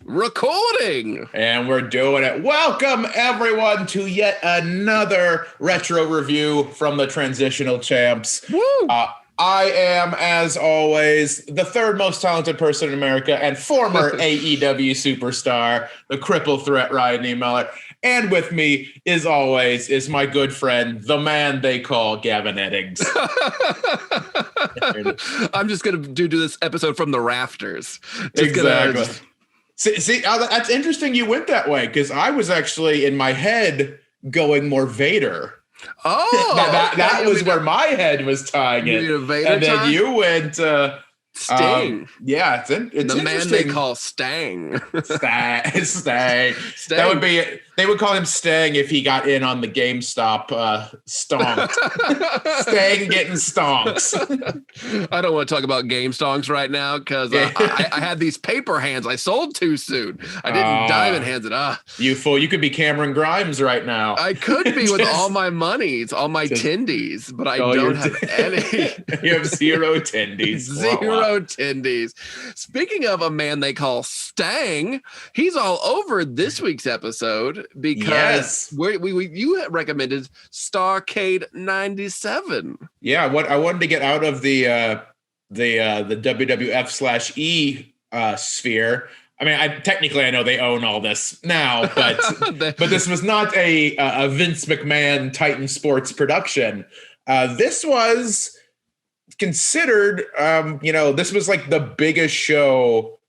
Recording. And we're doing it. Welcome, everyone, to yet another retro review from the Transitional Champs. Woo! I am, as always, the third most talented person in America and former AEW superstar, the cripple threat, Ryan Niemiller. And with me, as always, is my good friend, the man they call Gavin Eddings. I'm just going to do this episode from the rafters. Exactly. See, that's interesting you went that way, because I was actually, in my head, going more Vader. Oh, that was where my head was tying it. And then you went Sting. Yeah, it's the man they call Stang. Stang. That would be it. They would call him Stang if he got in on the GameStop stonks. Stang getting stonks. I don't want to talk about game stonks right now because I had these paper hands I sold too soon. I didn't diamond hands it. You fool! You could be Cameron Grimes right now. I could be with all my monies, all my tendies, but I don't have any. You have zero tendies. Zero tendies. Speaking of a man they call Stang, he's all over this week's episode because you recommended Starrcade 97. Yeah, I wanted to get out of the WWF/E sphere. I mean, technically I know they own all this now, but but this was not a Vince McMahon Titan Sports production. This was considered, this was like the biggest show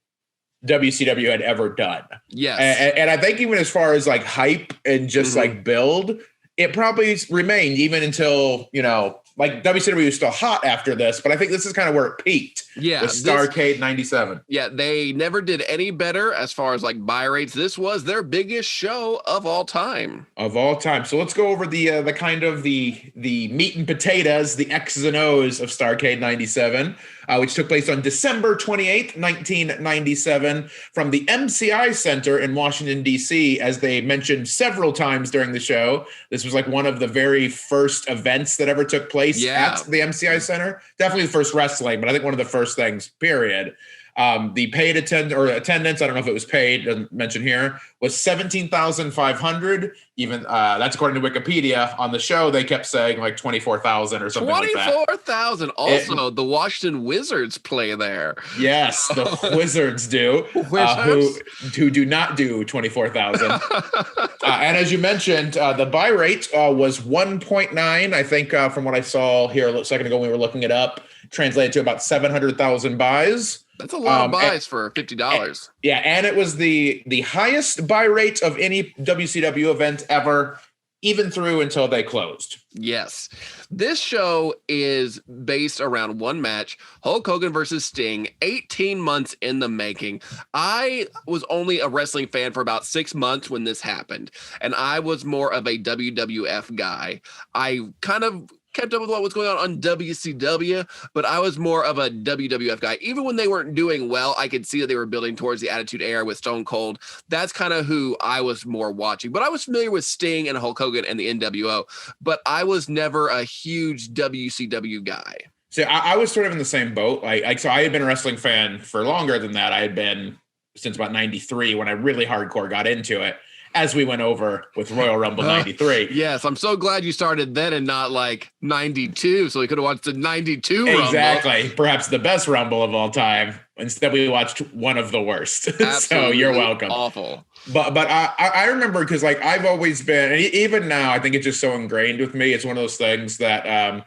WCW had ever done. Yes. And I think even as far as like hype and just like build, it probably remained even until, like WCW was still hot after this, but I think this is kind of where it peaked. Yeah. With Starrcade 97. Yeah, they never did any better as far as like buy rates. This was their biggest show of all time. So let's go over the kind of the meat and potatoes, the X's and O's of Starrcade 97, which took place on December 28th, 1997 from the MCI Center in Washington, D.C. As they mentioned several times during the show, this was like one of the very first events that ever took place at the MCI Center. Definitely the first wrestling, but I think one of the first things, period. The paid attendance, I don't know if it was paid, doesn't mention here, was 17,500. Even that's according to Wikipedia. On the show, they kept saying like 24,000 or something like that. 24,000. Also, the Washington Wizards play there. Yes, the Wizards do. Who do not do 24,000. And as you mentioned, the buy rate was 1.9. I think from what I saw here a second ago when we were looking it up, translated to about 700,000 buys. That's a lot of buys for $50. And it was the highest buy rate of any WCW event ever, even through until they closed. Yes. This show is based around one match, Hulk Hogan versus Sting, 18 months in the making. I was only a wrestling fan for about 6 months when this happened, and I was more of a WWF guy. I kind of kept up with what was going on WCW, but I was more of a WWF guy. Even when they weren't doing well, I could see that they were building towards the Attitude Era with Stone Cold. That's kind of who I was more watching. But I was familiar with Sting and Hulk Hogan and the NWO, but I was never a huge WCW guy. See, I was sort of in the same boat. So I had been a wrestling fan for longer than that. I had been since about 93 when I really hardcore got into it, as we went over with Royal Rumble 93. Yes, I'm so glad you started then and not like 92, so we could have watched the 92 Rumble. Exactly. Perhaps the best Rumble of all time. Instead, we watched one of the worst. So you're welcome. Awful. But I remember, because like I've always been, and even now, I think it's just so ingrained with me. It's one of those things that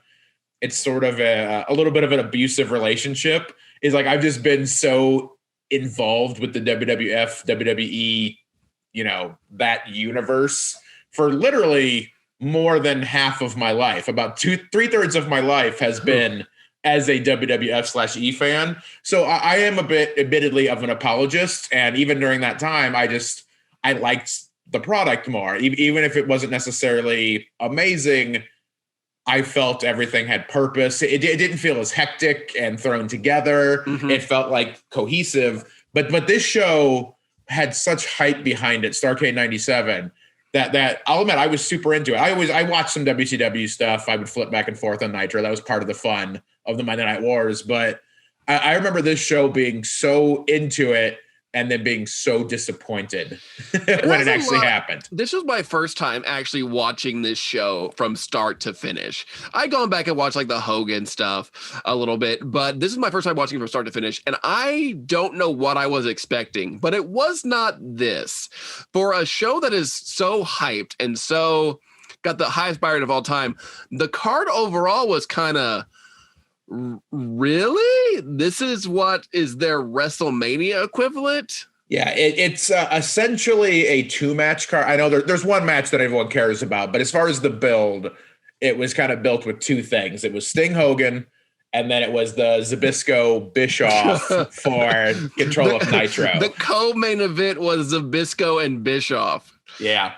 it's sort of a little bit of an abusive relationship. Is like I've just been so involved with the WWF, WWE, that universe for literally more than half of my life. About 3/3 of my life has been as a WWF/E fan. So I am a bit admittedly of an apologist. And even during that time, I liked the product more, even if it wasn't necessarily amazing. I felt everything had purpose. It didn't feel as hectic and thrown together. It felt like cohesive, but this show had such hype behind it, Starrcade 97, that I'll admit I was super into it. I watched some WCW stuff. I would flip back and forth on Nitro. That was part of the fun of the Monday Night Wars. But I remember this show being so into it and then being so disappointed when it actually happened. This was my first time actually watching this show from start to finish. I'd gone back and watched like the Hogan stuff a little bit, but this is my first time watching it from start to finish. And I don't know what I was expecting, but it was not this. For a show that is so hyped and so got the highest buy rate of all time, the card overall was kind of, really? This is what is their WrestleMania equivalent? Yeah, it's essentially a 2-match card. I know there's one match that everyone cares about, but as far as the build, it was kind of built with 2 things. It was Sting Hogan, and then it was the Zbyszko Bischoff for control of Nitro. The co-main event was Zbyszko and Bischoff. Yeah,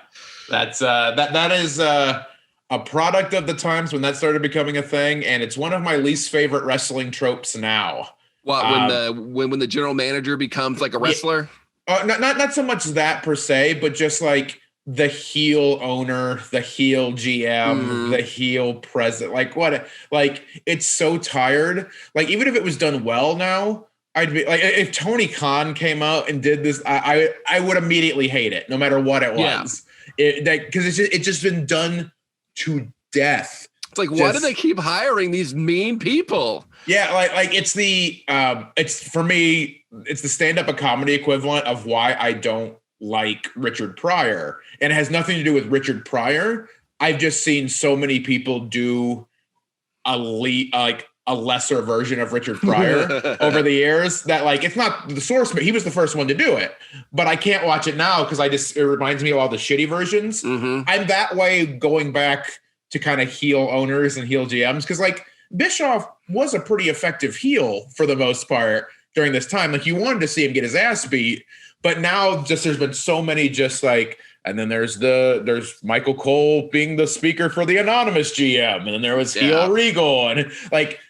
that's that is a product of the times when that started becoming a thing, and it's one of my least favorite wrestling tropes now. What, when the general manager becomes like a wrestler? Not so much that per se, but just like the heel owner, the heel GM, the heel president. Like it's so tired. Like even if it was done well now, I'd be like, if Tony Khan came out and did this, I would immediately hate it, no matter what it was. Because it's just been done to death. It's like, why do they keep hiring these mean people? Yeah, like it's for me, it's the stand-up comedy equivalent of why I don't like Richard Pryor. And it has nothing to do with Richard Pryor. I've just seen so many people do a lesser version of Richard Pryor over the years that like it's not the source, but he was the first one to do it. But I can't watch it now because it reminds me of all the shitty versions. I'm that way going back to kind of heel owners and heel GMs because like Bischoff was a pretty effective heel for the most part during this time. Like you wanted to see him get his ass beat, but now just there's been so many just like, and then there's Michael Cole being the speaker for the anonymous GM, and then there was heel Regal, and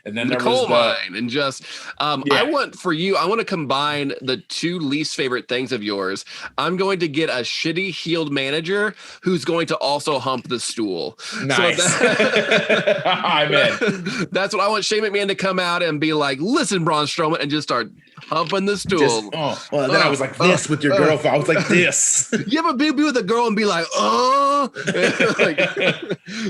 then there was mine, and just I want to combine the 2 least favorite things of yours. I'm going to get a shitty heeled manager who's going to also hump the stool. Nice. So I'm in. That's what I want Shane McMahon to come out and be like, listen, Braun Strowman, and just start humping the stool. Then I was like this with your girlfriend. I was like this. You ever be with a girl and be like, like,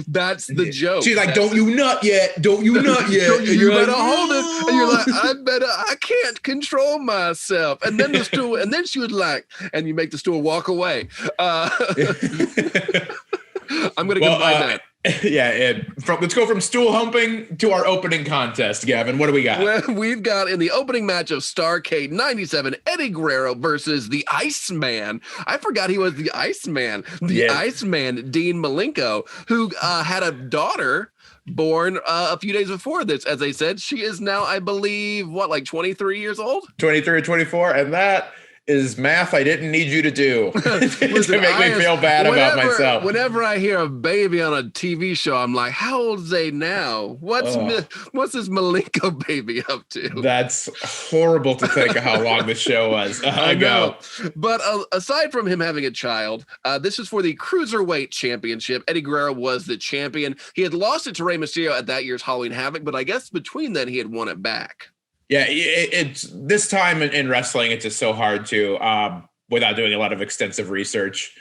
that's the joke. She's like, don't you nut yet. Don't you nut yet. You better hold it. And you're like, I can't control myself. And then the stool, and then she would like, and you make the stool walk away. I'm going to combine that. Yeah, let's go from stool humping to our opening contest, Gavin. What do we got? Well, we've got in the opening match of Starrcade 97, Eddie Guerrero versus the Iceman. I forgot he was the Iceman. Iceman, Dean Malenko, who had a daughter born a few days before this. As they said, she is now, I believe, 23 years old? 23 or 24, and that is math I didn't need you to do to make me feel bad about myself. Whenever I hear a baby on a TV show, I'm like, how old is they now? What's this Malenko baby up to? That's horrible to think of how long the show was. I know. But aside from him having a child, this is for the Cruiserweight Championship. Eddie Guerrero was the champion. He had lost it to Rey Mysterio at that year's Halloween Havoc, but I guess between then he had won it back. Yeah, it's this time in wrestling, it's just so hard to, without doing a lot of extensive research,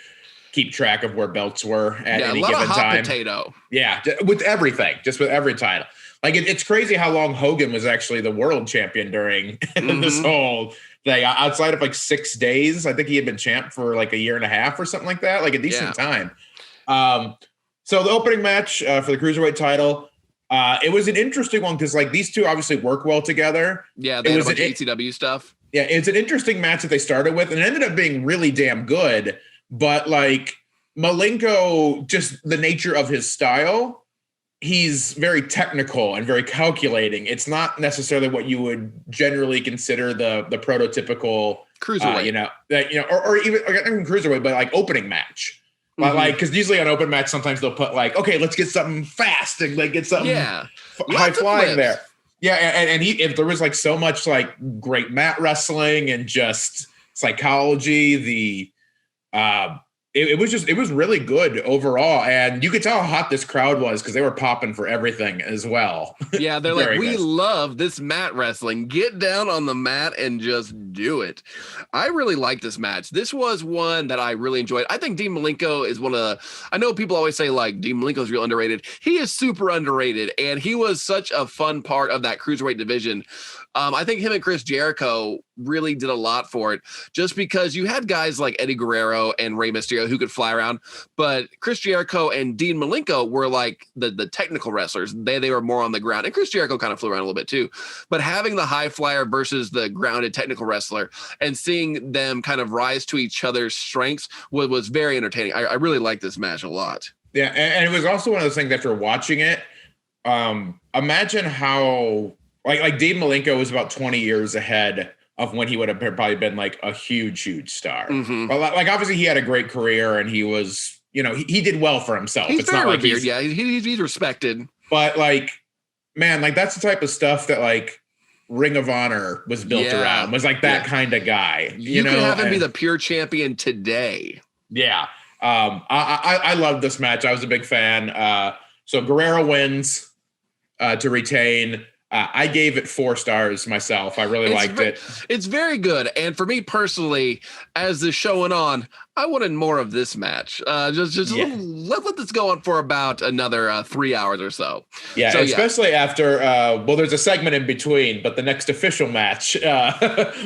keep track of where belts were at any given time. A lot of hot potato. Yeah, with everything, just with every title. Like it's crazy how long Hogan was actually the world champion during this whole thing. Outside of like 6 days, I think he had been champ for like a year and a half or something like that, like a decent time. So the opening match for the Cruiserweight title. It was an interesting one because like these two obviously work well together. Yeah, they had a bunch of ECW stuff. Yeah, it's an interesting match that they started with, and it ended up being really damn good. But like Malenko, just the nature of his style, he's very technical and very calculating. It's not necessarily what you would generally consider the prototypical cruiserweight, or even cruiserweight, but like opening match. But like, because usually on open match, sometimes they'll put like, okay, let's get something fast and like get something high flying there. Yeah, and if there was like so much like great mat wrestling and just psychology, it was really good overall. And you could tell how hot this crowd was because they were popping for everything as well. Yeah, they're like, we good. love this mat wrestling. Get down on the mat and just do it. I really like this match. This was one that I really enjoyed. I think Dean Malenko is I know people always say like Dean Malenko is real underrated. He is super underrated, and he was such a fun part of that cruiserweight division. I think him and Chris Jericho really did a lot for it, just because you had guys like Eddie Guerrero and Rey Mysterio who could fly around, but Chris Jericho and Dean Malenko were like the technical wrestlers. They were more on the ground, and Chris Jericho kind of flew around a little bit too. But having the high flyer versus the grounded technical wrestler and seeing them kind of rise to each other's strengths was very entertaining. I really like this match a lot. Yeah, and it was also one of those things after watching it. Imagine how. Like Dean Malenko was about 20 years ahead of when he would have probably been like a huge star. Mm-hmm. But like obviously he had a great career and he was, he did well for himself. He's it's very not like revered, yeah. He's respected. But like, man, like that's the type of stuff that like Ring of Honor was built around. Was like that kind of guy. You can have him be the pure champion today. Yeah. I loved this match. I was a big fan. So Guerrero wins to retain. I gave it 4 stars myself. I really liked it. It's very good. And for me personally, as the show went on, I wanted more of this match. Let this go on for about another 3 hours or so. Yeah, so, especially after, there's a segment in between, but the next official match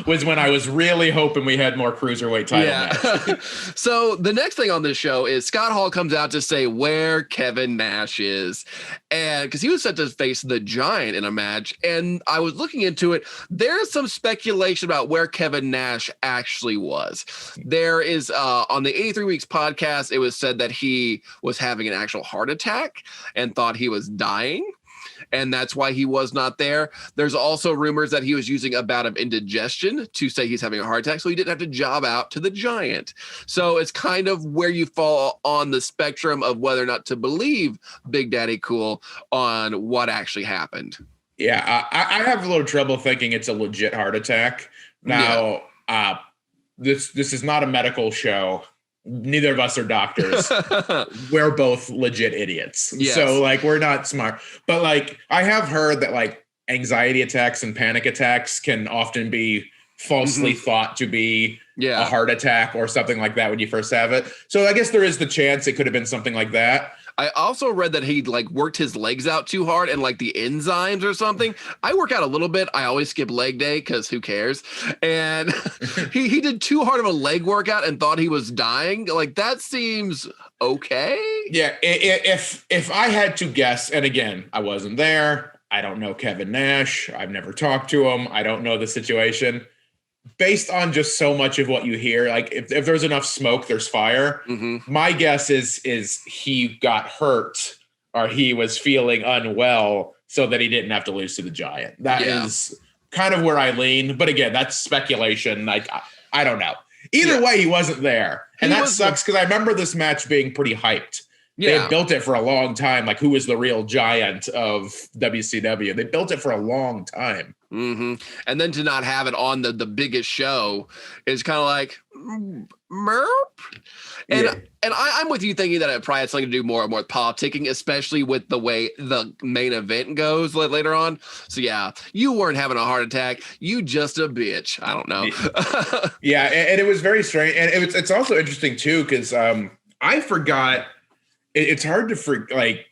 was when I was really hoping we had more cruiserweight title match. So the next thing on this show is Scott Hall comes out to say where Kevin Nash is. And because he was set to face the Giant in a match, and I was looking into it, there's some speculation about where Kevin Nash actually was. There is on the 83 Weeks podcast, it was said that he was having an actual heart attack and thought he was dying, and that's why he was not there. There's also rumors that he was using a bout of indigestion to say he's having a heart attack, so he didn't have to job out to the Giant. So it's kind of where you fall on the spectrum of whether or not to believe Big Daddy Cool on what actually happened. Yeah, I have a little trouble thinking it's a legit heart attack. Now, this is not a medical show. Neither of us are doctors. We're both legit idiots. Yes. So like, we're not smart. But like, I have heard that like anxiety attacks and panic attacks can often be falsely thought to be a heart attack or something like that when you first have it. So I guess there is the chance it could have been something like that. I also read that he like worked his legs out too hard and like the enzymes or something. I work out a little bit. I always skip leg day because who cares? And he did too hard of a leg workout and thought he was dying. Like that seems okay. Yeah. If I had to guess, and again, I wasn't there. I don't know Kevin Nash. I've never talked to him. I don't know the situation. Based on just so much of what you hear, like if there's enough smoke, there's fire. My guess is he got hurt or he was feeling unwell so that he didn't have to lose to the Giant. That is kind of where I lean. But again, that's speculation. Like, I don't know. Either way, he wasn't there. And that sucks because I remember this match being pretty hyped. They had built it for a long time. Like, who is the real Giant of WCW? They built it for a long time. And then to not have it on the biggest show is kind of like merp. And I'm with you thinking that it probably had something to do more with politicking, especially with the way the main event goes later on. So yeah, you weren't having a heart attack. You just a bitch. I don't know. And it was very strange. And it's also interesting too, because I forgot. It's hard to forget, like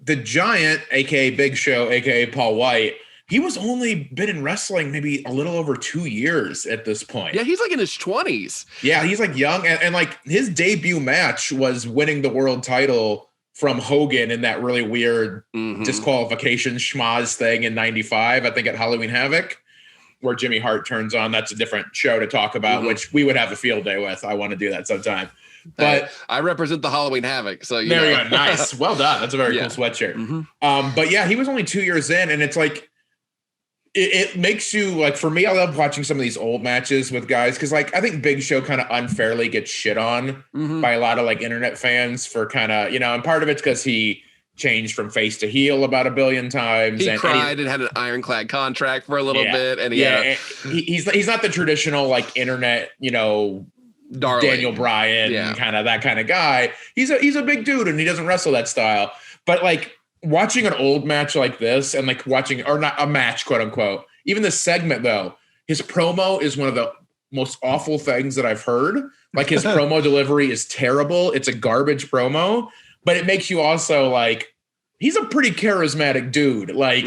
the Giant, aka Big Show, aka Paul White. He was only been in wrestling maybe a little over 2 years at this point. Yeah, he's like in his 20s. Yeah, he's like young. And like his debut match was winning the world title from Hogan in that really weird disqualification schmaz thing in 95, I think at Halloween Havoc, where Jimmy Hart turns on. That's a different show to talk about, which we would have a field day with. I want to do that sometime. But I represent the Halloween Havoc. So there you go. Nice. Well done. That's a very cool sweatshirt. But yeah, he was only 2 years in, and it's like, it makes you like, for me, I love watching some of these old matches with guys because like I think Big Show kind of unfairly gets shit on by a lot of like internet fans for kind of, and part of it's because he changed from face to heel about 1 billion times. He cried and had an ironclad contract for a little bit. And he's not the traditional like internet, Darling. Daniel Bryan, Yeah. kind of that kind of guy. He's a big dude and he doesn't wrestle that style. But like watching an old match like this and like watching, or not a match, quote unquote, even the segment though, his promo is one of the most awful things that I've heard. Like his promo delivery is terrible. It's a garbage promo, but it makes you also like, he's a pretty charismatic dude. Like,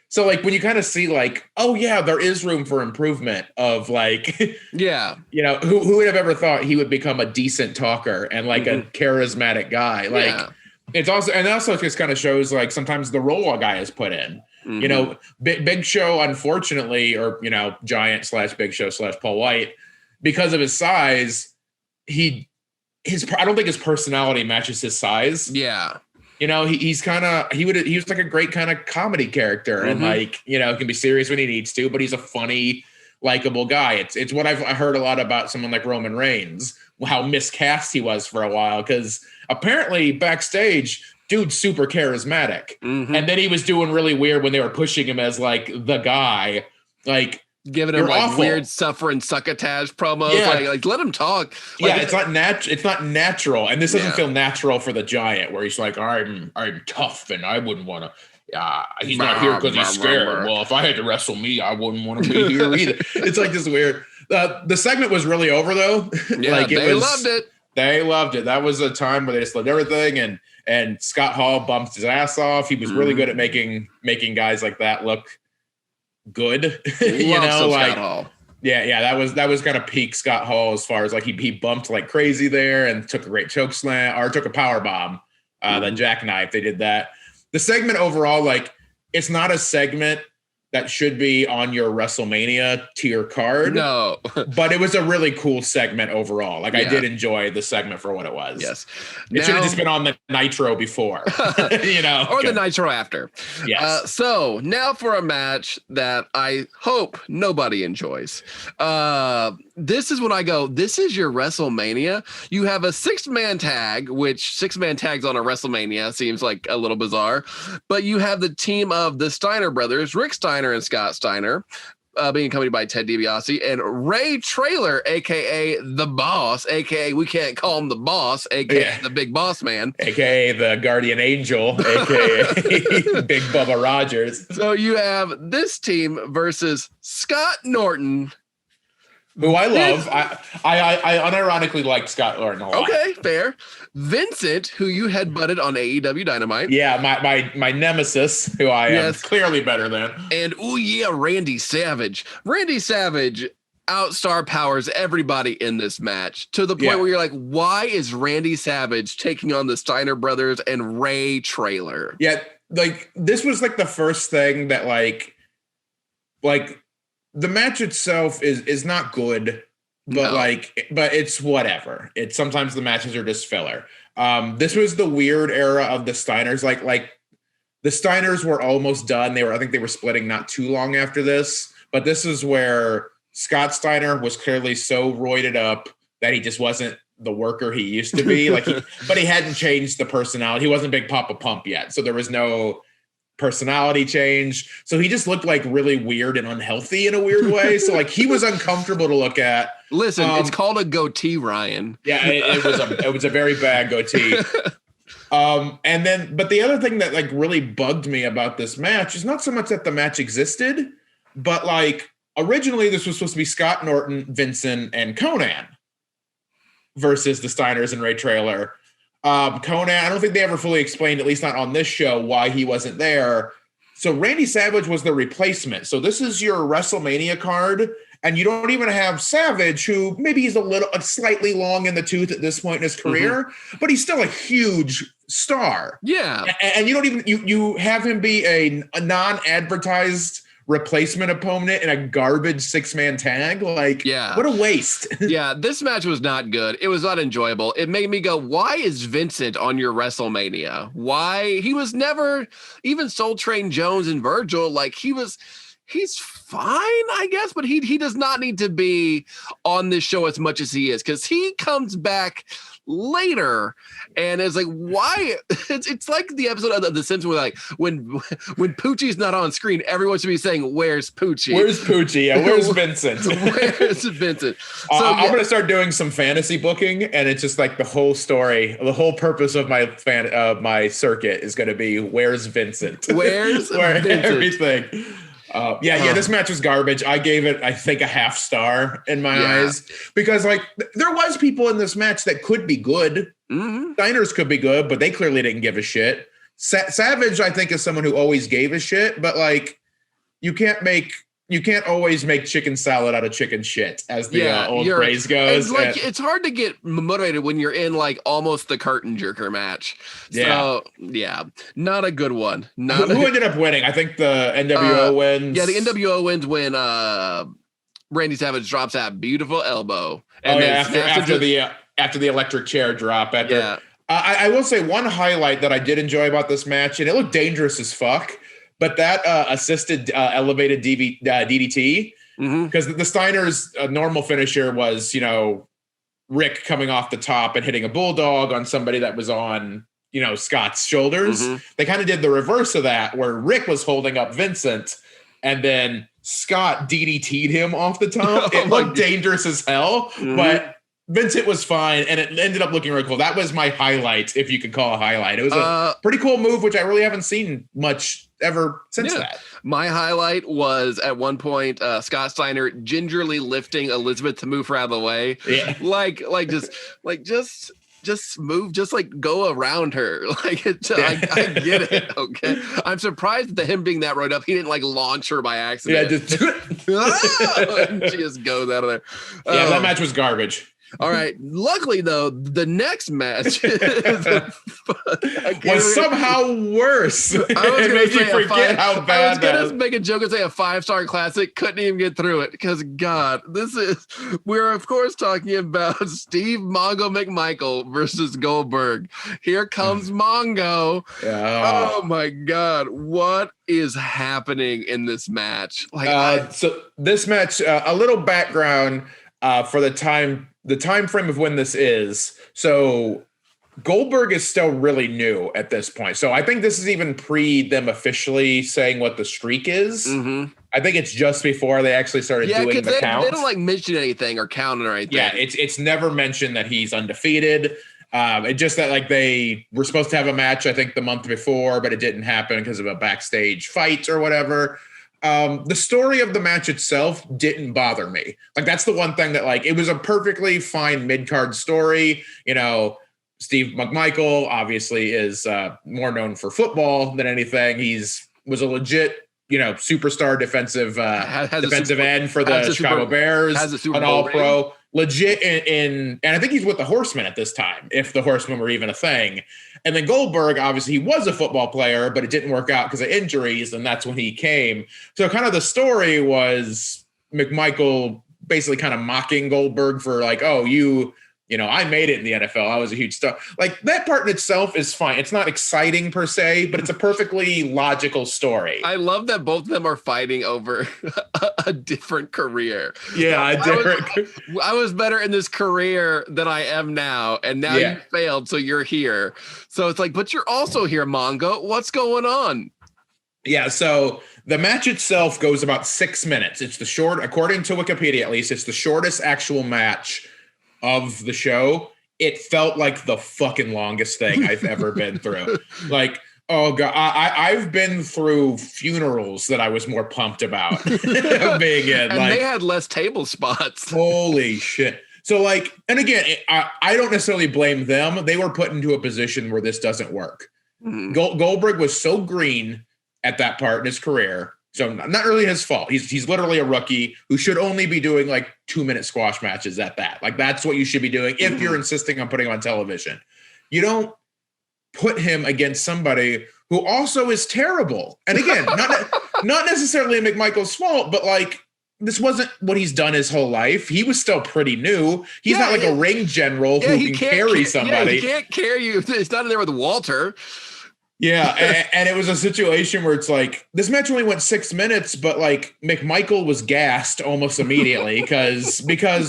so like when you kind of see like, oh yeah, there is room for improvement of like, yeah, you know, who would have ever thought he would become a decent talker and like a charismatic guy? Like it's also just kind of shows like sometimes the role a guy is put in. You know, Big Show, unfortunately, or, you know, Giant / Big Show / Paul White, because of his size, I don't think his personality matches his size. Yeah. You know, he was like a great kind of comedy character and like, you know, can be serious when he needs to, but he's a funny, likable guy. It's what I heard a lot about someone like Roman Reigns, how miscast he was for a while, because apparently backstage, dude's super charismatic. And then he was doing really weird when they were pushing him as like the guy, like giving him like weird suffering succotash promos. Yeah. Like let him talk. Like, yeah, it's not natural. And this doesn't feel natural for the Giant, where he's like, I'm tough and I wouldn't want to. He's not here because he's scared. Well, if I had to wrestle me, I wouldn't want to be here either. It's like this weird. The segment was really over though. Yeah, like they loved it. They loved it. That was a time where they just loved everything. And Scott Hall bumped his ass off. He was really good at making guys like that look good. You know, like Scott Hall. Yeah, that was kind of peak Scott Hall as far as like he bumped like crazy there and took a great choke slam or took a power bomb, then jackknife. They did that. The segment overall, like it's not a segment that should be on your WrestleMania tier card. No. But it was a really cool segment overall. Like I did enjoy the segment for what it was. Yes. It should have just been on the Nitro before, you know. Or the Nitro after. Yes. So now for a match that I hope nobody enjoys. This is when I go, this is your WrestleMania. You have a 6-man tag, which 6-man tags on a WrestleMania seems like a little bizarre. But you have the team of the Steiner brothers, Rick Steiner and Scott Steiner, being accompanied by Ted DiBiase, and Ray Traylor, a.k.a. The Boss, a.k.a. we can't call him The Boss, a.k.a. the Big Boss Man. A.k.a. the Guardian Angel, a.k.a. Big Bubba Rogers. So you have this team versus Scott Norton, who I love. I unironically like Scott Norton a lot. Okay, fair. Vincent, who you had butted on AEW Dynamite. Yeah, my nemesis, who I am clearly better than. And Randy Savage. Randy Savage outstar powers everybody in this match to the point where you're like, why is Randy Savage taking on the Steiner brothers and Ray Traylor? Yeah, like this was like the first thing that like the match itself is not good, but but it's whatever. It's sometimes the matches are just filler. This was the weird era of the Steiners. Like the Steiners were almost done. I think they were splitting not too long after this, but this is where Scott Steiner was clearly so roided up that he just wasn't the worker he used to be. But he hadn't changed the personality. He wasn't Big Papa Pump yet. So there was no personality change. So he just looked like really weird and unhealthy in a weird way. So like he was uncomfortable to look at. Listen, it's called a goatee, Ryan. Yeah, it was a very bad goatee. But the other thing that like really bugged me about this match is not so much that the match existed, but like originally this was supposed to be Scott Norton, Vincent, and Conan versus the Steiners and Ray Traylor. Conan, I don't think they ever fully explained, at least not on this show, why he wasn't there. So Randy Savage was the replacement. So this is your WrestleMania card, and you don't even have Savage, who maybe he's slightly long in the tooth at this point in his career, but he's still a huge star. Yeah. And you don't even, you have him be a non-advertised replacement opponent in a garbage 6-man tag. Like, what a waste. Yeah, this match was not good. It was not enjoyable. It made me go, why is Vincent on your WrestleMania? Why? He was never, even Soul Train Jones and Virgil, like he's fine, I guess, but he does not need to be on this show as much as he is, because he comes back later and it's like, why? It's like the episode of The Simpsons where like when Poochie's not on screen, everyone should be saying, "Where's Poochie? Where's Poochie? Yeah, where's Vincent? Where's Vincent?" So I'm gonna start doing some fantasy booking, and it's just like the whole story, the whole purpose of my circuit is gonna be where's Vincent? Where's Vincent? Everything. This match was garbage. I gave it, I think, a half star in my eyes, because like there was people in this match that could be good. Mm-hmm. Steiners could be good, but they clearly didn't give a shit. Savage, I think, is someone who always gave a shit, but like you can't always make chicken salad out of chicken shit, as the old phrase goes. It's like it's hard to get motivated when you're in like almost the curtain jerker match. So not a good one. Who ended up winning? I think the NWO wins. Yeah, the NWO wins when Randy Savage drops that beautiful elbow. And after the electric chair drop. I will say one highlight that I did enjoy about this match, and it looked dangerous as fuck, but that assisted elevated DDT, because the Steiner's normal finisher was, Rick coming off the top and hitting a bulldog on somebody that was on, Scott's shoulders. They kind of did the reverse of that, where Rick was holding up Vincent and then Scott DDT'd him off the top. It looked dangerous as hell, but Vincent was fine, and it ended up looking really cool. That was my highlight, if you could call a highlight. It was a pretty cool move, which I really haven't seen much ever since that. My highlight was at one point Scott Steiner gingerly lifting Elizabeth to move her out of the way. Yeah. Just move, just like go around her. Like I get it. Okay. I'm surprised that him being that right up, he didn't like launch her by accident. Yeah, just do it. And she just goes out of there. That match was garbage. All right. Luckily, though, the next match was somehow worse. I was going to forget how bad. I was going to make a joke and say a 5-star classic. Couldn't even get through it because, God, we're of course talking about Steve Mongo McMichael versus Goldberg. Here comes Mongo. Oh my God, what is happening in this match? So this match, a little background for the time frame of when this is. So Goldberg is still really new at this point. So I think this is even pre them officially saying what the streak is. I think it's just before they actually started doing the count. They don't like mention anything or count or anything. Yeah, it's never mentioned that he's undefeated. It just that like they were supposed to have a match, I think, the month before, but it didn't happen because of a backstage fight or whatever. The story of the match itself didn't bother me. Like that's the one thing that like, it was a perfectly fine mid-card story. Steve McMichael obviously is more known for football than anything. Was a legit, superstar defensive end for the Chicago Bears, an all-pro, legit and I think he's with the Horsemen at this time, if the Horsemen were even a thing. And then Goldberg, obviously, he was a football player, but it didn't work out because of injuries, and that's when he came. So kind of the story was McMichael basically kind of mocking Goldberg for like, oh, I made it in the NFL. I was a huge star. Like that part in itself is fine. It's not exciting per se, but it's a perfectly logical story. I love that both of them are fighting over a different career. Yeah, I was better in this career than I am now, and now you failed, so you're here. So it's like, but you're also here, Mongo. What's going on? Yeah, so the match itself goes about 6 minutes. It's according to Wikipedia at least, it's the shortest actual match of the show. It felt like the fucking longest thing I've ever been through. Like, oh God, I've been through funerals that I was more pumped about being in. And they had less table spots. Holy shit. So like, and again, I don't necessarily blame them. They were put into a position where this doesn't work. Goldberg was so green at that part in his career. So not really his fault. He's literally a rookie who should only be doing like 2-minute squash matches at that. Like that's what you should be doing if you're insisting on putting him on television. You don't put him against somebody who also is terrible. And again, not necessarily McMichael's fault, but like this wasn't what he's done his whole life. He was still pretty new. He's not like a ring general who can carry somebody. Yeah, he can't carry you. It's not in there with Walter. Yeah, and it was a situation where it's like this match only went 6 minutes, but like McMichael was gassed almost immediately because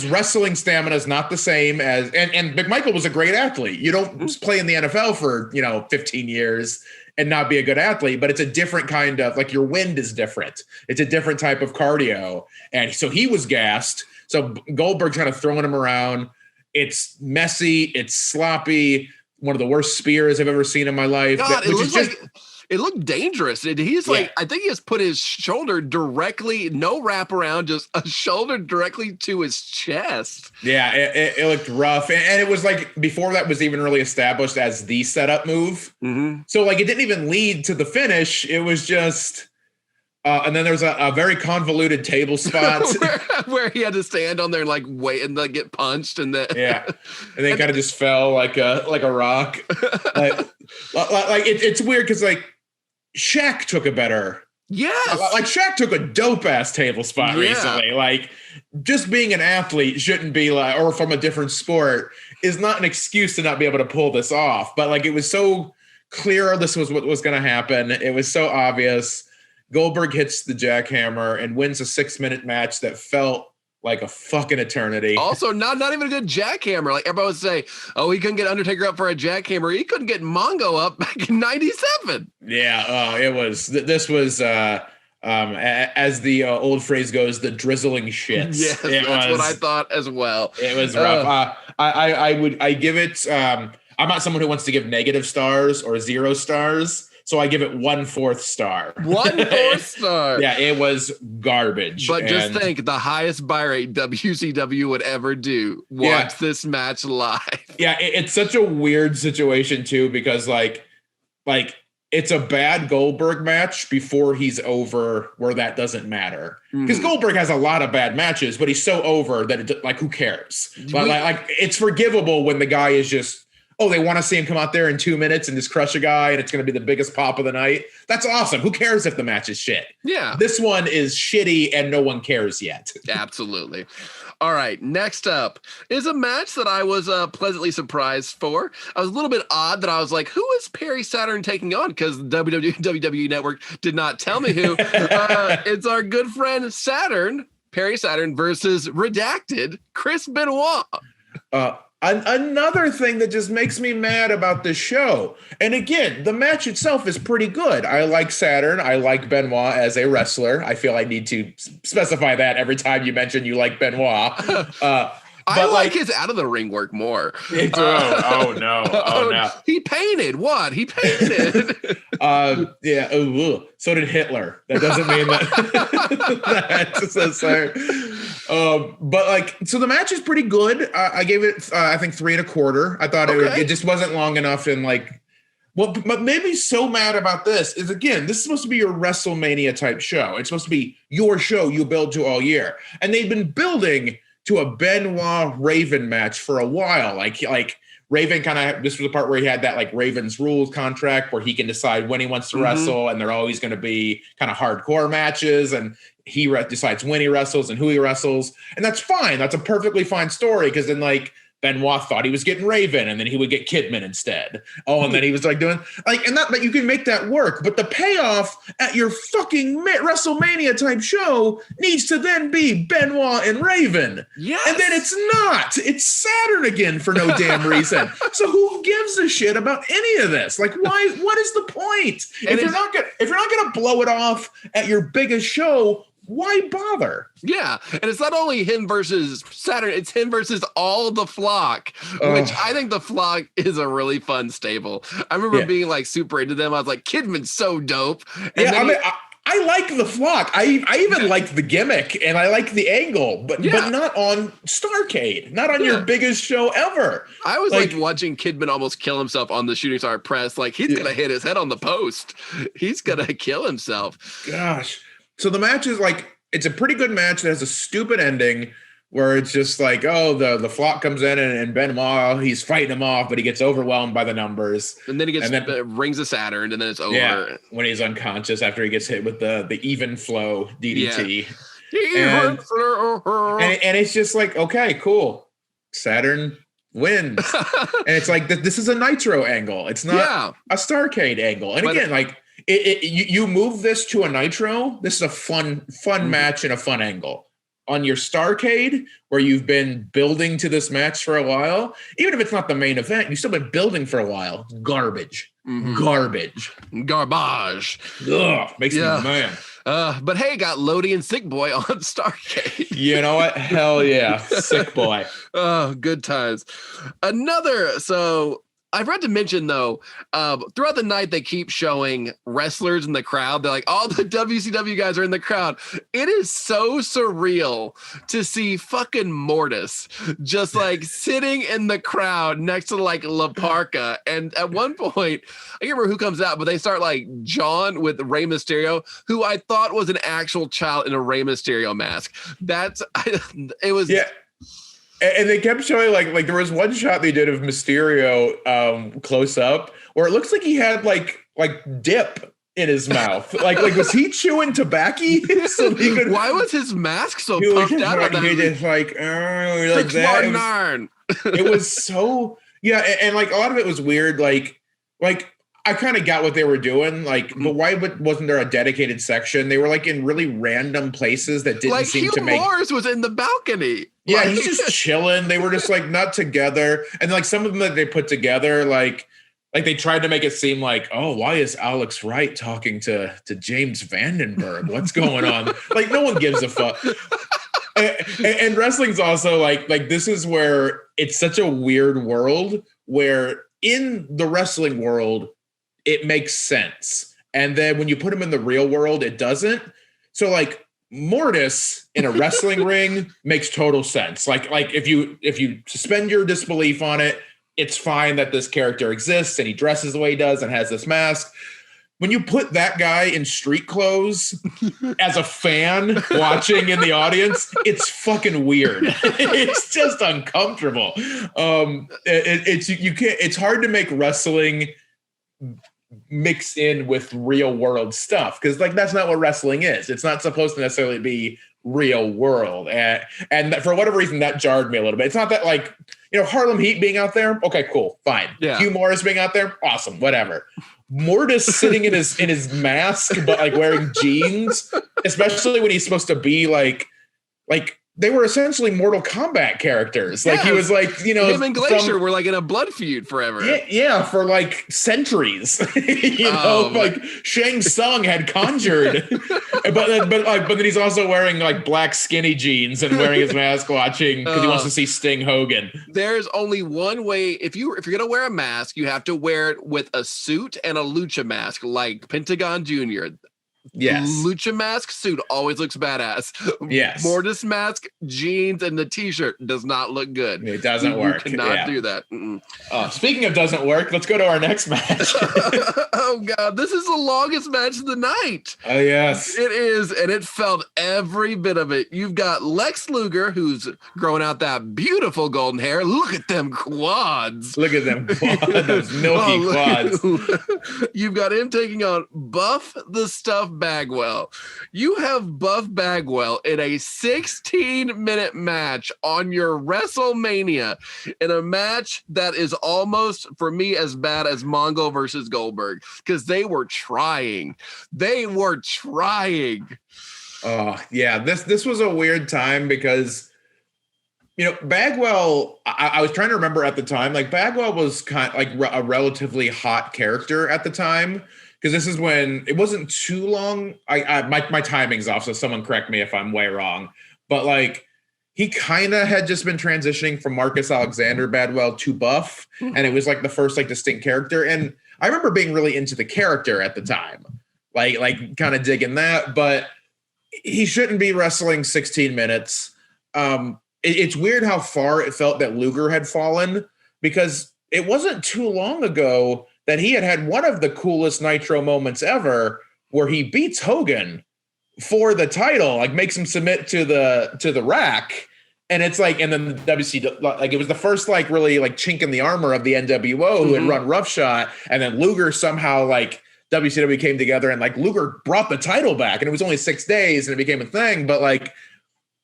wrestling stamina is not the same as and McMichael was a great athlete. You don't play in the NFL for 15 years and not be a good athlete, but it's a different kind of like your wind is different. It's a different type of cardio, and so he was gassed. So Goldberg's kind of throwing him around. It's messy. It's sloppy. One of the worst spears I've ever seen in my life. God, it looked dangerous. He's like, I think he has put his shoulder directly, no wraparound, just a shoulder directly to his chest. Yeah, it looked rough. And it was like before that was even really established as the setup move. Mm-hmm. So like it didn't even lead to the finish. It was just and then there's a very convoluted table spot where he had to stand on there and like wait and like get punched and then and then kind of just fell like a rock. It's weird because like Shaq took a better. Yes. Like Shaq took a dope ass table spot recently. Like just being an athlete shouldn't be like, or from a different sport is not an excuse to not be able to pull this off. But like it was so clear this was what was going to happen. It was so obvious. Goldberg hits the jackhammer and wins a 6-minute match that felt like a fucking eternity. Also, not even a good jackhammer. Like everybody would say, oh, he couldn't get Undertaker up for a jackhammer. He couldn't get Mongo up back in '97. Yeah, it was. This was, as the old phrase goes, the drizzling shits. Yes, that's what I thought as well. It was rough. I give it. I'm not someone who wants to give negative stars or 0 stars. So I give it 1/4 star. 1/4 star. Yeah, it was garbage. But just think, the highest buy rate WCW would ever do. Watch this match live. Yeah, it's such a weird situation too, because like it's a bad Goldberg match before he's over, where that doesn't matter. Because Goldberg has a lot of bad matches, but he's so over that it, like who cares? Like it's forgivable when the guy is just. Oh, they want to see him come out there in 2 minutes and just crush a guy, and it's going to be the biggest pop of the night. That's awesome. Who cares if the match is shit? Yeah. This one is shitty, and no one cares yet. Absolutely. All right. Next up is a match that I was pleasantly surprised for. I was a little bit odd that I was like, who is Perry Saturn taking on? Because WWE Network did not tell me who. It's our good friend Saturn, Perry Saturn versus redacted Chris Benoit. Another thing that just makes me mad about this show, and again, the match itself is pretty good. I like Saturn. I like Benoit as a wrestler. I feel I need to specify that every time you mention you like Benoit. I like his out of the ring work more. Oh no! He painted what? He painted. So did Hitler. That doesn't mean that. That's so sorry. But like, so the match is pretty good. I gave it, I think 3 1/4. I thought it just wasn't long enough. And like, what made me so mad about this is, again, this is supposed to be your WrestleMania type show. It's supposed to be your show you build to all year, and they've been building to a Benoit Raven match for a while. Like Raven this was the part where he had that like Raven's Rules contract where he can decide when he wants to wrestle, and they're always going to be kind of hardcore matches, and he decides when he wrestles and who he wrestles. And that's fine. That's a perfectly fine story, because then like Benoit thought he was getting Raven, and then he would get Kidman instead. Oh, and then he was like doing like, and that, but you can make that work. But the payoff at your fucking WrestleMania type show needs to then be Benoit and Raven. Yes. And then it's not. It's Saturn again for no damn reason. So who gives a shit about any of this? Like, why? What is the point? If you're not gonna blow it off at your biggest show, why bother? Yeah, and it's not only him versus Saturn, it's him versus all the flock, which I think the flock is a really fun stable. I remember being like super into them. I was like, Kidman's so dope. And I like the flock. I even like the gimmick, and I like the angle, but not on Starrcade, not on your biggest show ever. I was like watching Kidman almost kill himself on the Shooting Star Press. Like, he's gonna hit his head on the post. He's gonna kill himself. Gosh. So the match is like, it's a pretty good match that has a stupid ending where it's just like, oh, the flock comes in and Benoit, he's fighting him off, but he gets overwhelmed by the numbers. And then he gets rings of Saturn, and then it's over. Yeah, when he's unconscious after he gets hit with the even flow DDT. Yeah. And it's just like, okay, cool. Saturn wins. And it's like, this is a Nitro angle. It's not a Starrcade angle. And again, like you move this to a Nitro. This is a fun match and a fun angle. On your Starrcade, where you've been building to this match for a while, even if it's not the main event, you've still been building for a while. Garbage. Garbage. Ugh, makes me mad. But hey, got Lodi and Sick Boy on Starrcade. You know what? Hell yeah. Sick Boy. Oh, good times. So I forgot to mention, though, throughout the night, they keep showing wrestlers in the crowd. They're like, all the WCW guys are in the crowd. It is so surreal to see fucking Mortis just like sitting in the crowd next to like La Parka. And at one point, I can't remember who comes out, but they start like John with Rey Mysterio, who I thought was an actual child in a Rey Mysterio mask. It was. Yeah. And they kept showing like there was one shot they did of Mysterio close up where it looks like he had like dip in his mouth. like was he chewing tobacco? So he could. Why was his mask so puffed out? He just like that. It was so and like a lot of it was weird. Like I kind of got what they were doing, like, but why wasn't there a dedicated section? They were like in really random places that didn't seem to make. Morris was in the balcony. Yeah, he's just chilling. They were just like not together, and like some of them that they put together, like they tried to make it seem like, oh, why is Alex Wright talking to James Vandenberg? What's going on? Like no one gives a fuck. And wrestling's also like this is where it's such a weird world where in the wrestling world it makes sense. And then when you put him in the real world, it doesn't. So like Mortis in a wrestling ring makes total sense. Like if you suspend your disbelief on it, it's fine that this character exists and he dresses the way he does and has this mask. When you put that guy in street clothes as a fan watching in the audience, it's fucking weird. It's just uncomfortable. It's hard to make wrestling mix in with real world stuff because like that's not what wrestling is. It's not supposed to necessarily be real world, and for whatever reason that jarred me a little bit. It's not that like Harlem Heat being out there, okay, cool, fine. Hugh Morris being out there, awesome, whatever. Mortis sitting in his mask but like wearing jeans, especially when he's supposed to be like they were essentially Mortal Kombat characters. Like he was like, him and Glacier were like in a blood feud forever. Yeah, for like centuries. Like Shang Tsung had conjured, but then he's also wearing like black skinny jeans and wearing his mask watching because he wants to see Sting Hogan. There's only one way if you're gonna wear a mask, you have to wear it with a suit and a lucha mask, like Pentagon Jr. Yes. Lucha mask suit always looks badass. Yes. Mortis mask, jeans, and the t-shirt does not look good. It doesn't work. You cannot do that. Speaking of doesn't work, let's go to our next match. Oh God, this is the longest match of the night. Oh yes. It is, and it felt every bit of it. You've got Lex Luger, who's growing out that beautiful golden hair. Look at them quads. Look at them quads, those milky quads. You've got him taking on Buff the Stuff Bagwell. You have Buff Bagwell in a 16-minute match on your WrestleMania in a match that is almost, for me, as bad as Mongo versus Goldberg because they were trying. Oh, yeah. This was a weird time because Bagwell, I was trying to remember at the time, like Bagwell was kind of like a relatively hot character at the time. Because this is when it wasn't too long. My timing's off, so someone correct me if I'm way wrong. But like he kind of had just been transitioning from Marcus Alexander Bagwell to Buff, and it was like the first like distinct character. And I remember being really into the character at the time, like kind of digging that. But he shouldn't be wrestling 16 minutes. It's weird how far it felt that Luger had fallen because it wasn't too long ago that he had one of the coolest Nitro moments ever where he beats Hogan for the title, like makes him submit to the rack. And it's like, and then the WC, like it was the first like really like chink in the armor of the NWO who had run roughshod. And then Luger somehow like WCW came together and like Luger brought the title back and it was only 6 days and it became a thing. But like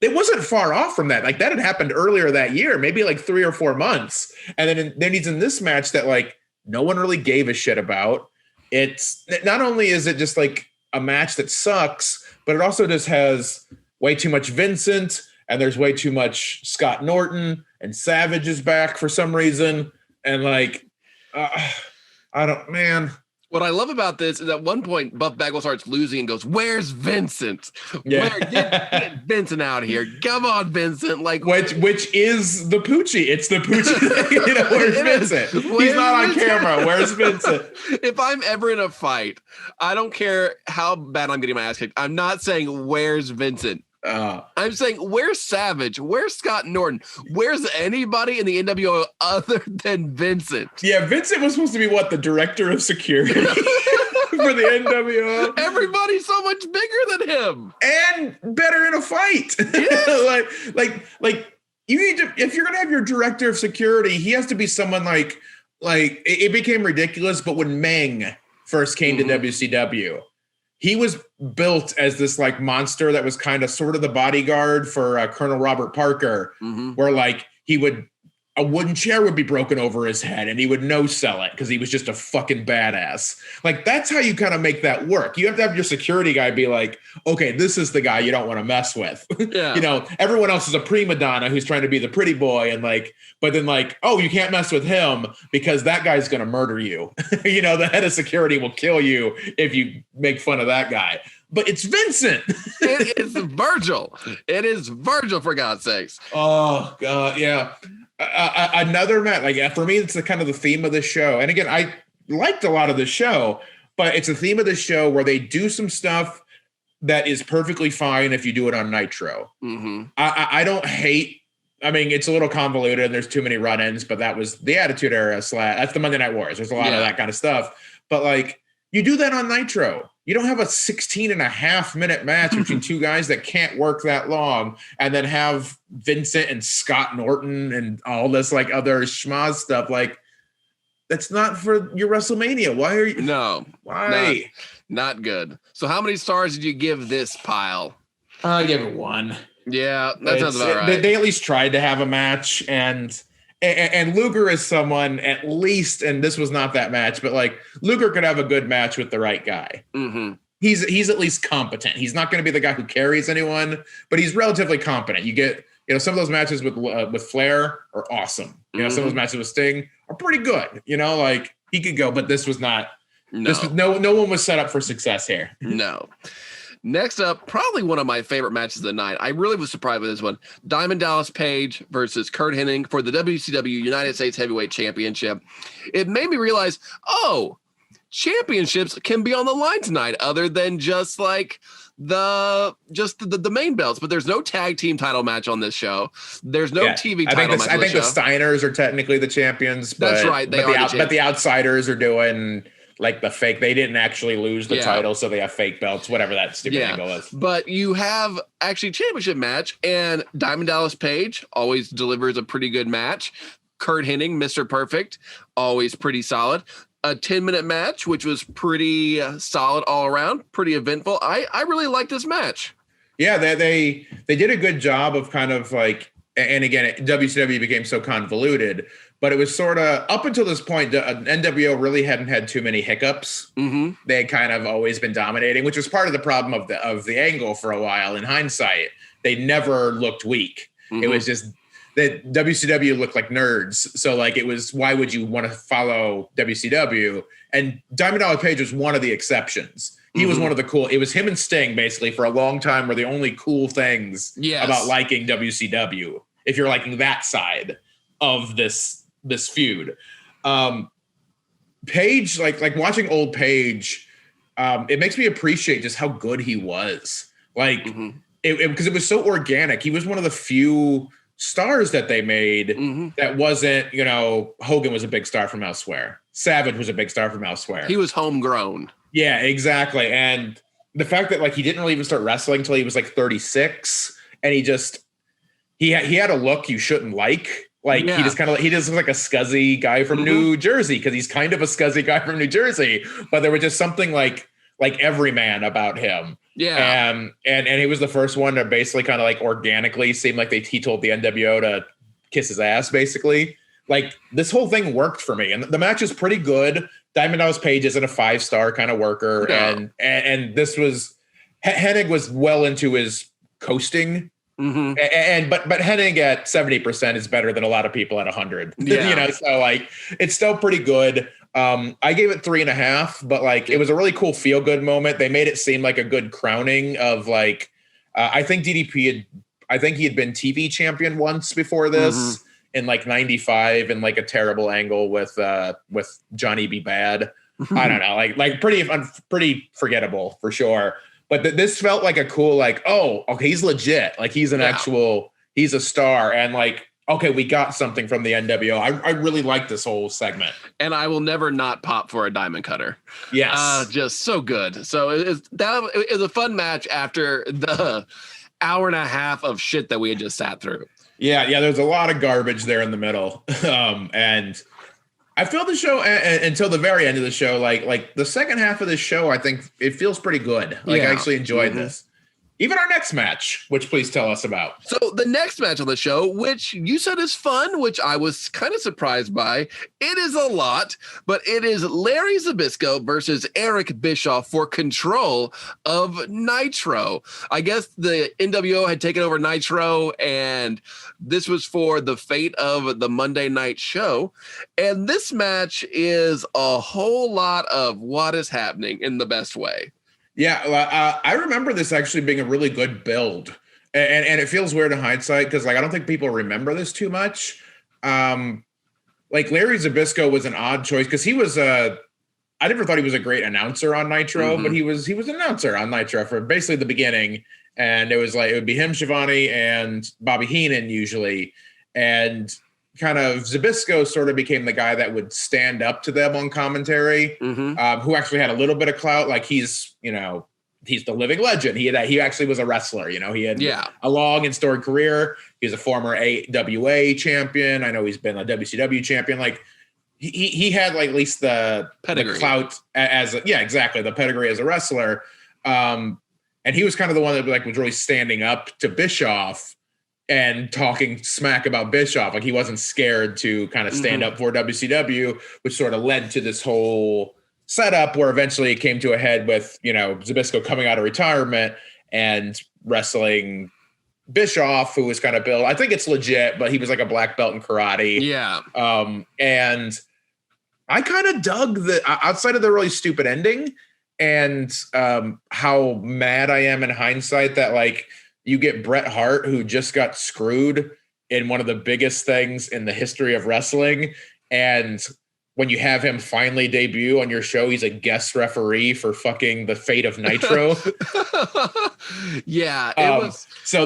it wasn't far off from that. Like that had happened earlier that year, maybe like 3 or 4 months. And then he's in this match that like no one really gave a shit about. It's not only is it just like a match that sucks, but it also just has way too much Vincent, and there's way too much Scott Norton, and Savage is back for some reason. And like, I don't, man. What I love about this is at one point, Buff Bagwell starts losing and goes, "Where's Vincent? Yeah. Get Vincent out here. Come on, Vincent." Like, which is the Poochie. It's the Poochie. You know, where's Vincent? He's not on camera. Where's Vincent? If I'm ever in a fight, I don't care how bad I'm getting my ass kicked. I'm not saying, "Where's Vincent?" I'm saying, where's Savage? Where's Scott Norton? Where's anybody in the NWO other than Vincent? Yeah, Vincent was supposed to be the director of security for the NWO. Everybody's so much bigger than him and better in a fight. Yeah. like you need to, if you're gonna have your director of security, he has to be someone like it became ridiculous. But when Meng first came to WCW, he was built as this like monster that was kind of sort of the bodyguard for Colonel Robert Parker, where like a wooden chair would be broken over his head and he would no-sell it because he was just a fucking badass. Like that's how you kind of make that work. You have to have your security guy be like, okay, this is the guy you don't want to mess with. Yeah. You know, everyone else is a prima donna who's trying to be the pretty boy and like, but then like, oh, you can't mess with him because that guy's going to murder you. You know, the head of security will kill you if you make fun of that guy. But it's Vincent. It is Virgil. It is Virgil, for God's sakes. Oh God. Yeah. Another match, like for me, it's the kind of the theme of the show. And again, I liked a lot of the show, but it's a theme of the show where they do some stuff that is perfectly fine if you do it on Nitro. I don't hate. I mean, it's a little convoluted and there's too many run-ins, but that was the Attitude Era that's the Monday Night Wars. There's a lot of that kind of stuff. But like, you do that on Nitro. You don't have a 16.5-minute match between two guys that can't work that long and then have Vincent and Scott Norton and all this like other schmaz stuff. Like, that's not for your WrestleMania. Why are you? No. Why? Not good. So how many stars did you give this pile? I give it 1. Yeah, that sounds about right. They at least tried to have a match, and Luger is someone at least, and this was not that match, but like Luger could have a good match with the right guy. He's at least competent. He's not going to be the guy who carries anyone, but he's relatively competent. You get, you know, some of those matches with Flair are awesome. You know, some of those matches with Sting are pretty good. You know, like he could go, but this was not. No one was set up for success here. No. Next up, probably one of my favorite matches of the night. I really was surprised with this one. Diamond Dallas Page versus Curt Hennig for the WCW United States Heavyweight Championship. It made me realize, championships can be on the line tonight other than just like the main belts. But there's no tag team title match on this show. There's no TV title match on this show. I think the Steiners are technically the champions. That's right. But the Outsiders are doing like the fake. They didn't actually lose the title, so they have fake belts, whatever that stupid angle is. But you have actually championship match, and Diamond Dallas Page always delivers a pretty good match. Curt Hennig, Mr. Perfect, always pretty solid. A 10-minute match, which was pretty solid all around, pretty eventful. I really like this match. Yeah, they did a good job of kind of like, and again, WCW became so convoluted, but it was sort of up until this point, NWO really hadn't had too many hiccups. They had kind of always been dominating, which was part of the problem of the angle for a while. In hindsight, they never looked weak. It was just that WCW looked like nerds. So like, it was, why would you want to follow WCW? And Diamond Dallas Page was one of the exceptions. He was one of the cool, it was him and Sting basically for a long time were the only cool things about liking WCW. If you're liking that side of this feud. Page, like watching old Page, it makes me appreciate just how good he was. Like, because it was so organic. He was one of the few stars that they made that wasn't, you know, Hogan was a big star from elsewhere. Savage was a big star from elsewhere. He was homegrown. Yeah, exactly. And the fact that like he didn't really even start wrestling until he was like 36, and he had a look you shouldn't like. Like he just looks like a scuzzy guy from New Jersey, because he's kind of a scuzzy guy from New Jersey. But there was just something like like everyman about him. Yeah. And he was the first one to basically kind of like organically seem like he told the NWO to kiss his ass, basically. Like this whole thing worked for me. And the match is pretty good. Diamond Dallas Page isn't a 5-star kind of worker. No. And this was Hennig was well into his coasting. Mm-hmm. But Hennig at 70% is better than a lot of people at 100. Yeah. You know, so like it's still pretty good. I gave it 3.5, but like it was a really cool feel good moment. They made it seem like a good crowning of like I think he had been TV champion once before this in like 95 in like a terrible angle with Johnny B. Bad. I don't know, like pretty forgettable for sure. But this felt like a cool, like, oh, okay, he's legit. Like he's he's a star. And like, okay, we got something from the NWO. I really like this whole segment. And I will never not pop for a diamond cutter. Yes. Just so good. So it was a fun match after the hour and a half of shit that we had just sat through. Yeah. There's a lot of garbage there in the middle. And I feel the show until the very end of the show, like the second half of the show, I think it feels pretty good. Like I actually enjoyed this. Even our next match, which please tell us about. So the next match on the show, which you said is fun, which I was kind of surprised by. It is a lot, but it is Larry Zbyszko versus Eric Bischoff for control of Nitro. I guess the NWO had taken over Nitro, and this was for the fate of the Monday night show. And this match is a whole lot of what is happening in the best way. Yeah, I remember this actually being a really good build, and it feels weird in hindsight because like I don't think people remember this too much. Like Larry Zbyszko was an odd choice because he was I never thought he was a great announcer on Nitro, but he was an announcer on Nitro for basically the beginning, and it was like it would be him, Shivani, and Bobby Heenan usually, and kind of Zbyszko sort of became the guy that would stand up to them on commentary, who actually had a little bit of clout. Like he's the living legend. He actually was a wrestler. You know, he had a long and storied career. He's a former AWA champion. I know he's been a WCW champion. Like he had like at least the clout the pedigree as a wrestler. And he was kind of the one that like was really standing up to Bischoff and talking smack about Bischoff. Like he wasn't scared to kind of stand up for WCW, which sort of led to this whole setup where eventually it came to a head with, you know, Zbyszko coming out of retirement and wrestling Bischoff, who was kind of built, I think it's legit, but he was like a black belt in karate. Yeah. And I kind of dug outside of the really stupid ending and how mad I am in hindsight that like, you get Bret Hart, who just got screwed in one of the biggest things in the history of wrestling. And when you have him finally debut on your show, he's a guest referee for fucking the fate of Nitro. Yeah, it was. So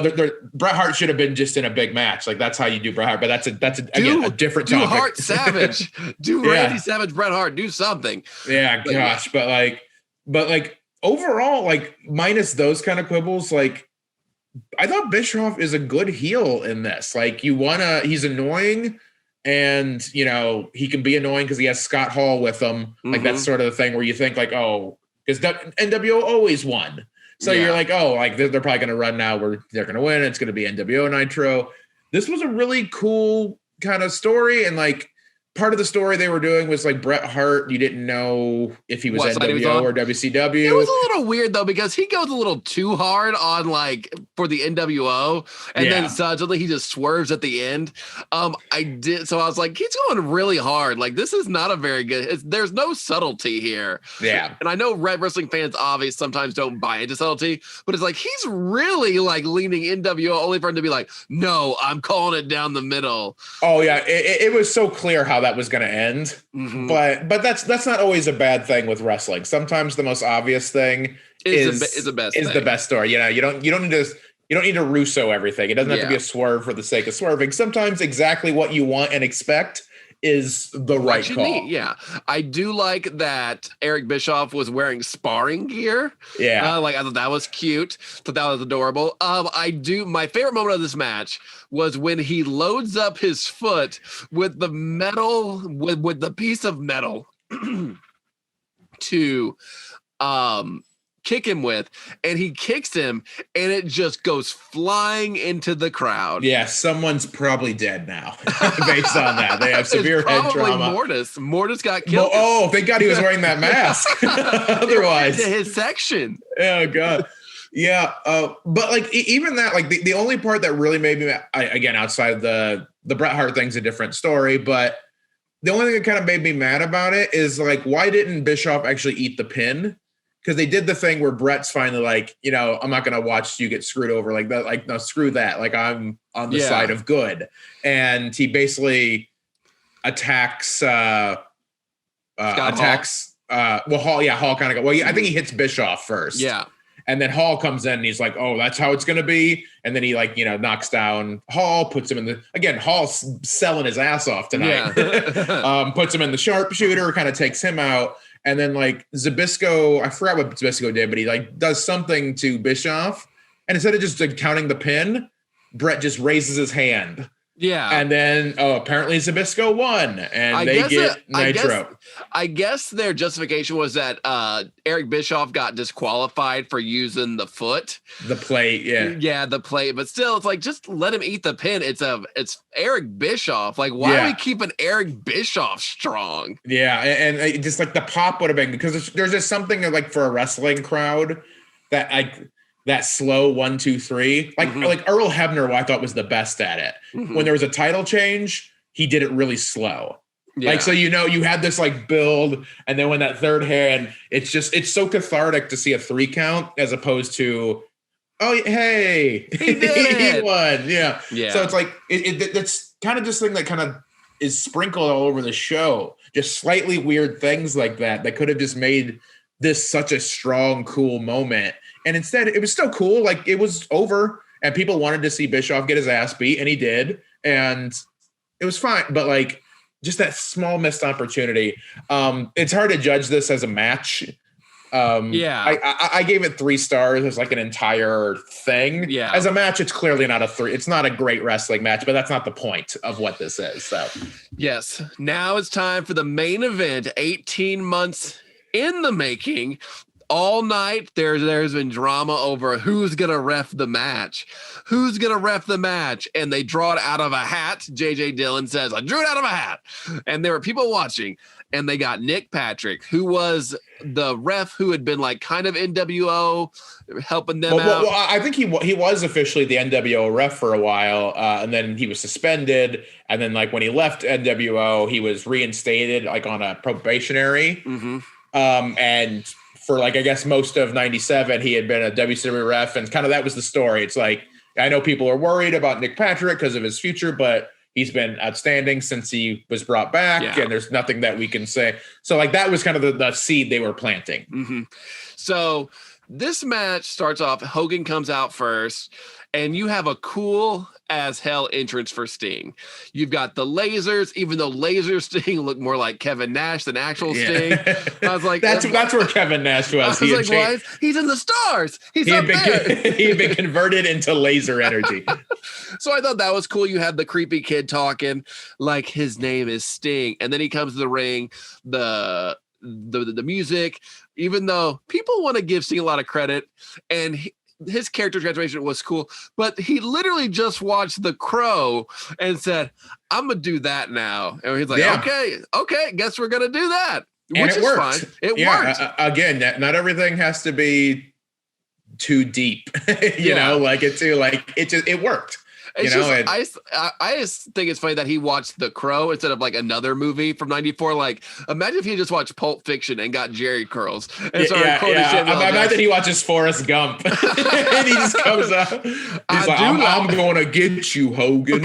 Bret Hart should have been just in a big match. Like that's how you do Bret Hart. But that's again, a different topic. Do Hart Savage. Do Randy Savage, Bret Hart. Do something. Yeah, gosh. But like overall, like minus those kind of quibbles, like, I thought Bischoff is a good heel in this. Like he's annoying and, you know, he can be annoying because he has Scott Hall with him. Like that's sort of the thing where you think like, oh, because NWO always won. So you're like, oh, like they're probably going to run now where they're going to win. It's going to be NWO Nitro. This was a really cool kind of story. And like part of the story they were doing was like Bret Hart, you didn't know if he was NWO or WCW. It was a little weird though, because he goes a little too hard on like for the NWO, and then suddenly he just swerves at the end. So I was like, he's going really hard. Like this is not a very good, there's no subtlety here. Yeah. And I know Red Wrestling fans obviously sometimes don't buy into subtlety, but it's like, he's really like leaning NWO only for him to be like, no, I'm calling it down the middle. Oh yeah. It was so clear how that was going to end, but that's not always a bad thing with wrestling. Sometimes the most obvious thing is the best story. You know, you don't need to Russo everything. It doesn't have to be a swerve for the sake of swerving. Sometimes exactly what you want and expect is the right call. Yeah. I do like that Eric Bischoff was wearing sparring gear. Yeah. I thought that was cute. Thought that was adorable. My favorite moment of this match was when he loads up his foot with the metal, with the piece of metal to kick him with, and he kicks him and it just goes flying into the crowd. Yeah, someone's probably dead now based on that. They have severe head trauma. Mortis got killed. Oh, thank God he was wearing that mask. Otherwise, his section. Oh God. Yeah. But like even that, like the only part that really made me again, outside the Bret Hart thing's a different story, but the only thing that kind of made me mad about it is like, why didn't Bischoff actually eat the pin? Because they did the thing where Brett's finally like, I'm not going to watch you get screwed over like that. Like, no, screw that. Like, I'm on the side of good. And he basically attacks, Hall. Hall kind of go, I think he hits Bischoff first. Yeah. And then Hall comes in and he's like, oh, that's how it's going to be. And then he knocks down Hall, puts him in Hall's selling his ass off tonight. Yeah. Puts him in the sharpshooter, kind of takes him out. And then like Zbyszko, I forgot what Zbyszko did, but he like does something to Bischoff. And instead of just like counting the pin, Brett just raises his hand. Yeah. And then, apparently Zbyszko won and they get Nitro. I guess their justification was that Eric Bischoff got disqualified for using the foot. The plate, yeah. Yeah, the plate. But still, it's like, just let him eat the pin. It's Eric Bischoff. Like, why are we keeping Eric Bischoff strong? Yeah, and just like the pop would have been, because there's just something like for a wrestling crowd that like that slow 1, 2, 3, like Earl Hebner, I thought was the best at it. Mm-hmm. When there was a title change, he did it really slow. Yeah. Like, so, you had this like build, and then when that third hand, it's so cathartic to see a 3 count as opposed to, oh, hey, he did it. He won. Yeah. Yeah. So it's like, it's kind of just thing that kind of is sprinkled all over the show. Just slightly weird things like that could have just made this such a strong, cool moment. And instead, it was still cool. Like, it was over, and people wanted to see Bischoff get his ass beat, and he did. And it was fine. But, like, just that small missed opportunity. It's hard to judge this as a match. I gave it 3 stars as, like, an entire thing. Yeah. As a match, it's clearly not a 3. It's not a great wrestling match, but that's not the point of what this is. So, yes. Now it's time for the main event, 18 months in the making. All night, there's been drama over who's going to ref the match. Who's going to ref the match? And they draw it out of a hat. JJ Dillon says, I drew it out of a hat. And there were people watching. And they got Nick Patrick, who was the ref who had been like kind of NWO, helping them out. Well, I think he was officially the NWO ref for a while. And then he was suspended. And then like when he left NWO, he was reinstated like on a probationary. Mm-hmm. And for like, I guess most of 97, he had been a WCW ref, and kind of that was the story. It's like, I know people are worried about Nick Patrick because of his future, but he's been outstanding since he was brought back, and there's nothing that we can say. So like that was kind of the seed they were planting. Mm-hmm. So this match starts off, Hogan comes out first, and you have a cool as hell entrance for Sting. You've got the lasers, even though laser Sting looked more like Kevin Nash than actual Sting. I was like, that's where Kevin Nash was. I was like, he's in the stars. He had been converted into laser energy. So I thought that was cool. You had the creepy kid talking like his name is Sting, and then he comes to the ring. The music, even though people want to give Sting a lot of credit, and his character transformation was cool, but he literally just watched The Crow and said, I'm gonna do that now. And he's like, okay, guess we're gonna do that. Which is fine. It worked. Again, not everything has to be too deep. you know, like it worked. I just think it's funny that he watched The Crow instead of like another movie from '94. Like, imagine if he just watched Pulp Fiction and got Jerry curls and started quoting Samuel L. Jackson. Imagine he watches Forrest Gump and he just comes out. He's like, I'm going to get you, Hogan.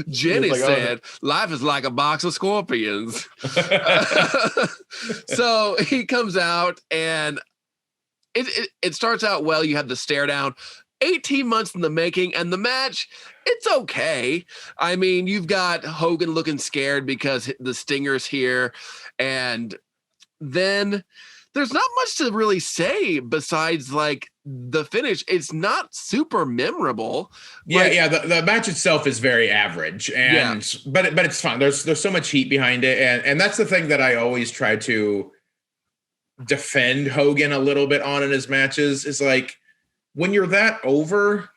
Jenny said, life is like a box of scorpions. So he comes out, and it starts out well. You have the stare down. 18 months in the making, and the match, it's okay. I mean, you've got Hogan looking scared because the Stinger's here, and then there's not much to really say besides like the finish. It's not super memorable. The match itself is very average, but it's fun. There's so much heat behind it, and that's the thing that I always try to defend Hogan a little bit on in his matches is like, when you're that over,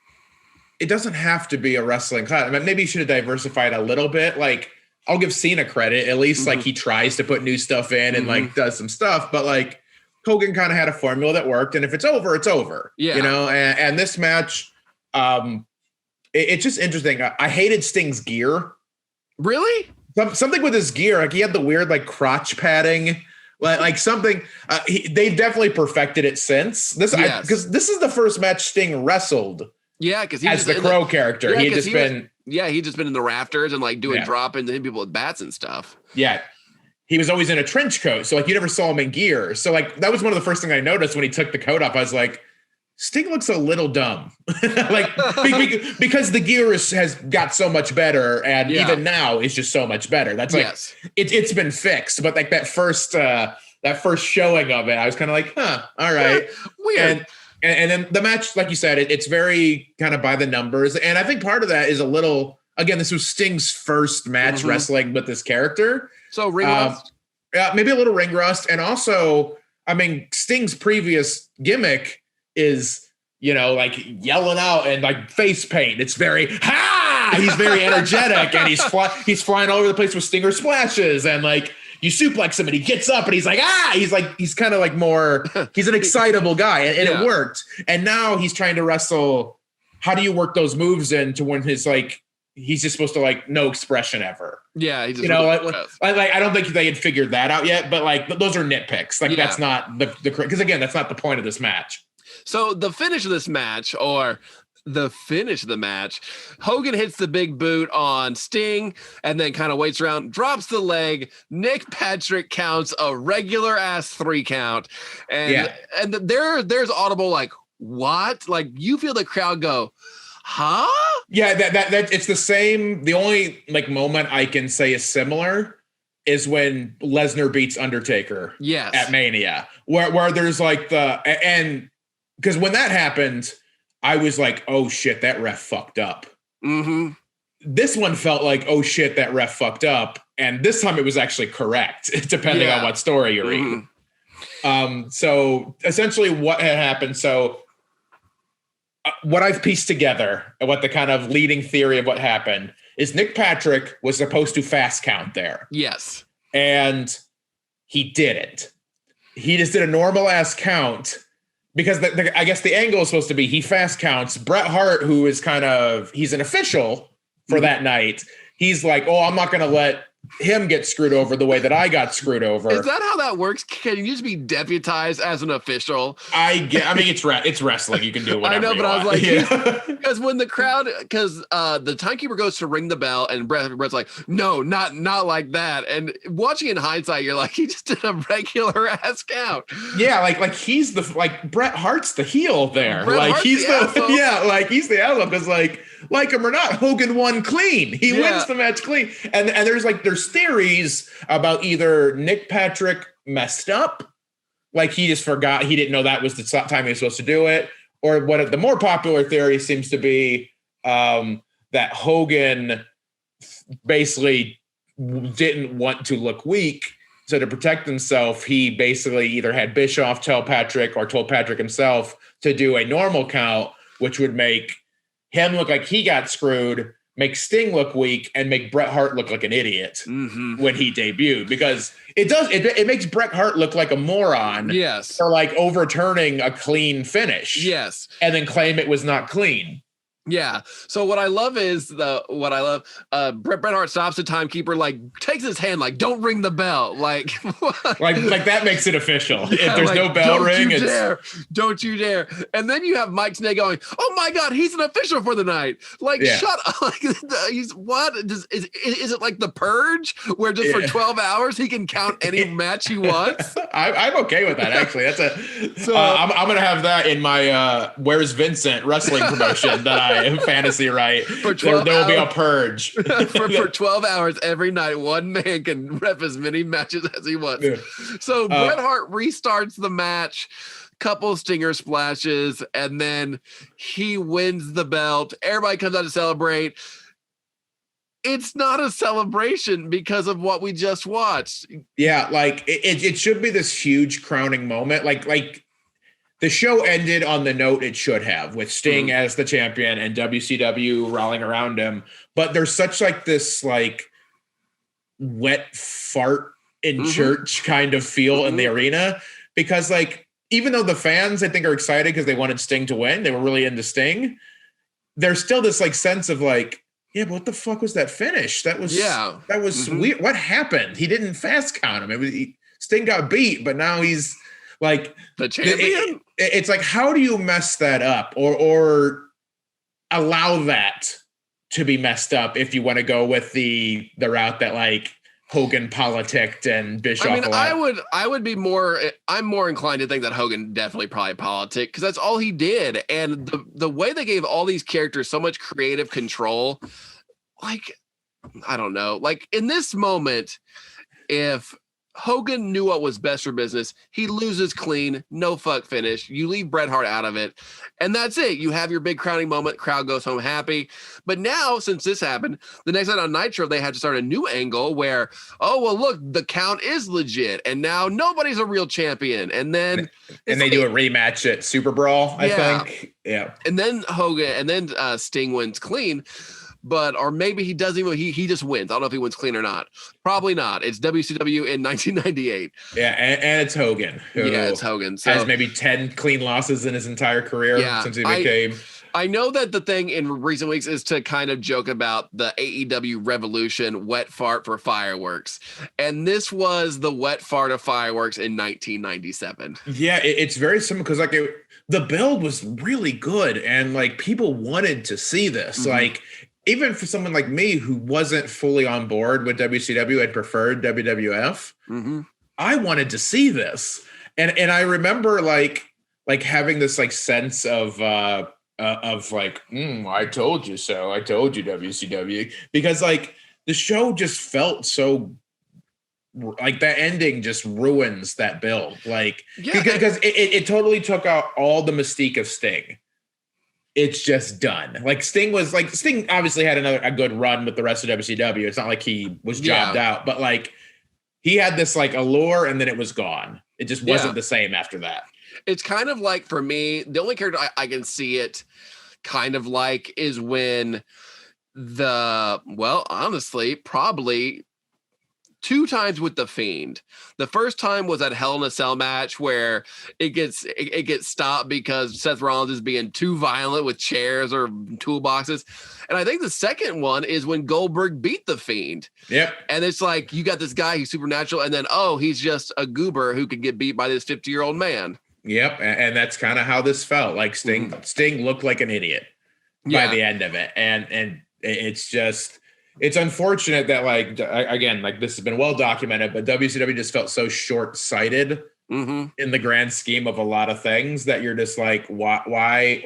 it doesn't have to be a wrestling class. I mean, maybe you should have diversified a little bit. Like, I'll give Cena credit. At least like he tries to put new stuff in and like does some stuff, but like Hogan kind of had a formula that worked. And if it's over, it's over, you know? And this match, it's just interesting. I hated Sting's gear. Really? Something with his gear. Like he had the weird like crotch padding, like something. They've definitely perfected it since this, because this is the first match Sting wrestled. Yeah, because as the Crow character, he'd just been in the rafters and like doing drop-ins and hitting people with bats and stuff. Yeah, he was always in a trench coat, so like you never saw him in gear. So like that was one of the first things I noticed when he took the coat off. I was like, Sting looks a little dumb, like because the gear has got so much better, and even now it's just so much better. That's like it's been fixed, but like that first showing of it, I was kind of like, huh, all right, weird. And then the match, like you said, it's very kind of by the numbers. And I think part of that is a little, again, this was Sting's first match wrestling with this character. So ring rust? Yeah, maybe a little ring rust. And also, I mean, Sting's previous gimmick is, you know, like yelling out and like face paint. It's very, he's very energetic and he's flying all over the place with stinger splashes and like, you suplex him and he gets up and he's like, he's kind of like more, he's an excitable guy and it worked. And now he's trying to wrestle. How do you work those moves into when his like, he's just supposed to like no expression ever. Yeah. He just I don't think they had figured that out yet, but like those are nitpicks. Like that's not because again, that's not the point of this match. So the finish of this match Hogan hits the big boot on Sting and then kind of waits around, drops the leg. Nick Patrick counts a regular ass 3 count. And there's audible like, what? Like you feel the crowd go, huh? Yeah, that it's the same. The only like moment I can say is similar is when Lesnar beats Undertaker at Mania, where there's like and because when that happened, I was like, oh shit, that ref fucked up. This one felt like, oh shit, that ref fucked up. And this time it was actually correct, depending on what story you're reading. So essentially what had happened. So what I've pieced together and what the kind of leading theory of what happened is Nick Patrick was supposed to fast count there. Yes. And he didn't. He just did a normal ass count. Because I guess the angle is supposed to be he fast counts. Bret Hart, who is he's an official for that night. He's like, oh, I'm not going to let him get screwed over the way that I got screwed over. Is that how that works? Can you just be deputized as an official? I mean, it's wrestling. You can do whatever. I know, but I was like, because when the crowd, the timekeeper goes to ring the bell, and Bret's like, no, not like that. And watching in hindsight, you're like, he just did a regular ass count. Yeah, like he's Bret Hart's the heel there. He's the asshole because like him or not, Hogan won clean. He wins the match clean. And there's theories about either Nick Patrick messed up, like he just forgot, he didn't know that was the time he was supposed to do it, or what the more popular theory seems to be that Hogan basically didn't want to look weak. So to protect himself, he basically either had Bischoff tell Patrick or told Patrick himself to do a normal count, which would make him look like he got screwed, make Sting look weak, and make Bret Hart look like an idiot when he debuted. Because it makes Bret Hart look like a moron. Yes. For like overturning a clean finish. Yes. And then claim it was not clean. Yeah. So what I love is Bret Hart stops the timekeeper, like takes his hand, like don't ring the bell, like like that makes it official. If there's no bell ring, don't you dare. And then you have Mike Tenay going, oh my God, he's an official for the night. Like shut up. Like he's what? Is it like the Purge where just for 12 hours he can count any match he wants? I'm okay with that actually. I'm gonna have that in my Where's Vincent wrestling promotion that I fantasy right. There will be a purge. for 12 hours every night, one man can ref as many matches as he wants. Yeah. So Bret Hart restarts the match, couple stinger splashes, and then he wins the belt. Everybody comes out to celebrate. it's not a celebration because of what we just watched. Yeah, like it should be this huge crowning moment. Like the show ended on the note it should have, with Sting as the champion and WCW rallying around him. But there's such like this like wet fart in church kind of feel in the arena, because like even though the fans I think are excited because they wanted Sting to win, they were really into Sting, there's still this like sense of like, yeah, but what the fuck was that finish? That was weird. What happened? He didn't fast count him. It was Sting got beat, but now he's like the champion. It's like, how do you mess that up or allow that to be messed up if you want to go with the route that like Hogan politicked and Bischoff? I mean, I'm more inclined to think that Hogan definitely probably politicked, because that's all he did. And the way they gave all these characters so much creative control, like, I don't know, like in this moment, if Hogan knew what was best for business, he loses clean, no fuck finish. You leave Bret Hart out of it, and that's it. You have your big crowning moment. Crowd goes home happy. But now, since this happened, the next night on Nitro, they had to start a new angle where, oh, well, look, the count is legit, and now nobody's a real champion. And then they do a rematch at Super Brawl, I think. Yeah. And then Sting wins clean. Or maybe he doesn't even, he just wins. I don't know if he wins clean or not. Probably not. It's WCW in 1998. Yeah, and it's Hogan. It's Hogan. So, has maybe 10 clean losses in his entire career since he became. I know that the thing in recent weeks is to kind of joke about the AEW Revolution wet fart for fireworks. And this was the wet fart of fireworks in 1997. Yeah, it's very similar because like the build was really good and like people wanted to see this. Like, even for someone like me who wasn't fully on board with WCW and preferred WWF, I wanted to see this. And I remember like having this like sense of like, I told you so. I told you WCW, because like the show just felt so like that ending just ruins that build. Like, because it totally took out all the mystique of Sting. It's just done. Like Sting obviously had a good run with the rest of WCW. It's not like he was jobbed out, but like he had this like allure and then it was gone. It just wasn't the same after that. It's kind of like, for me, the only character I can see it kind of like is when honestly, probably 2 times with the Fiend. The first time was at Hell in a Cell match where it gets stopped because Seth Rollins is being too violent with chairs or toolboxes. And I think the second one is when Goldberg beat the Fiend. Yep. And it's like, you got this guy who's supernatural, and then, he's just a goober who can get beat by this 50-year-old man. Yep. And that's kind of how this felt. Like Sting looked like an idiot by the end of it. And it's just... It's unfortunate that, like, again, like this has been well documented, but WCW just felt so short-sighted in the grand scheme of a lot of things that you're just like, why,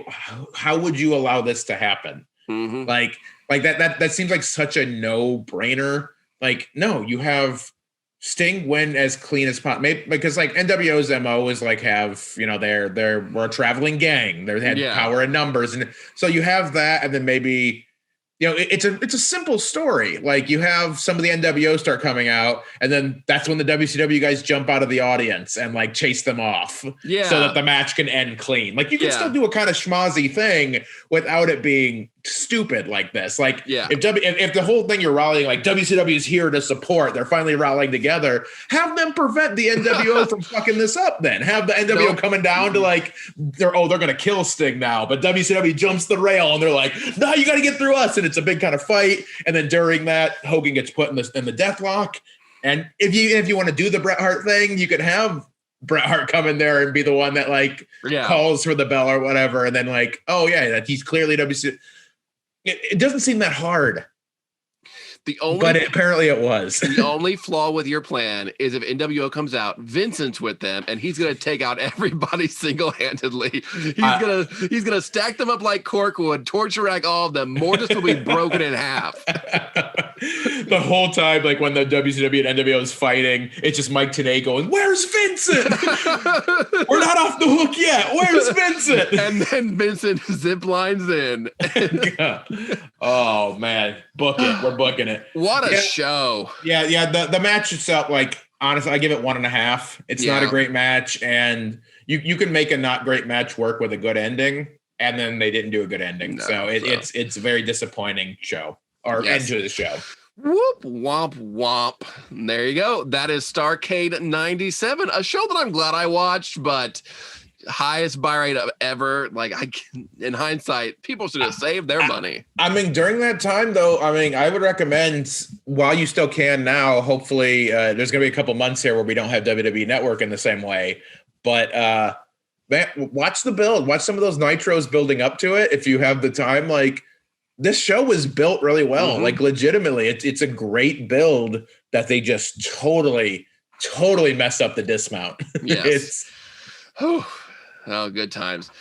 how would you allow this to happen? Like that seems like such a no-brainer. Like, no, you have Sting win as clean as possible, because like NWO's MO is like have, we're a traveling gang. They had power in numbers, and so you have that, and then maybe. It's a simple story. Like you have some of the NWO start coming out, and then that's when the WCW guys jump out of the audience and like chase them off, so that the match can end clean. Like you can still do a kind of schmozzy thing without it being stupid like this. Like if the whole thing you're rallying, like WCW is here to support, they're finally rallying together. Have them prevent the NWO from fucking this up. Then have the NWO coming down to like they're gonna kill Sting now, but WCW jumps the rail and they're like, no, you got to get through us, and it's a big kind of fight. And then during that, Hogan gets put in the death lock. And if you want to do the Bret Hart thing, you could have Bret Hart come in there and be the one that like calls for the bell or whatever, and then like, that he's clearly WCW. It doesn't seem that hard. But apparently it was. The only flaw with your plan is if NWO comes out, Vincent's with them, and he's gonna take out everybody single-handedly. He's gonna stack them up like corkwood, torture rack all of them. Mortis will be broken in half. The whole time, like when the WCW and NWO is fighting, it's just Mike Tenay going, "Where's Vincent? We're not off the hook yet. Where's Vincent?" And then Vincent zip lines in. Oh man, Book it. We're booking it. What a show. Yeah. The match itself, like, honestly, I give it 1.5. It's not a great match, and you can make a not great match work with a good ending, and then they didn't do a good ending. It's a very disappointing show, or end to the show. Whoop, womp, womp. There you go. That is Starrcade 97, a show that I'm glad I watched, but highest buy rate of ever. Like, in hindsight, people should have saved their money. I mean, during that time, though, I would recommend, while you still can now, hopefully there's going to be a couple months here where we don't have WWE Network in the same way, but man, watch the build. Watch some of those nitros building up to it if you have the time. Like, this show was built really well. Like, legitimately, it's a great build that they just totally messed up the dismount. Yes. Oh, good times.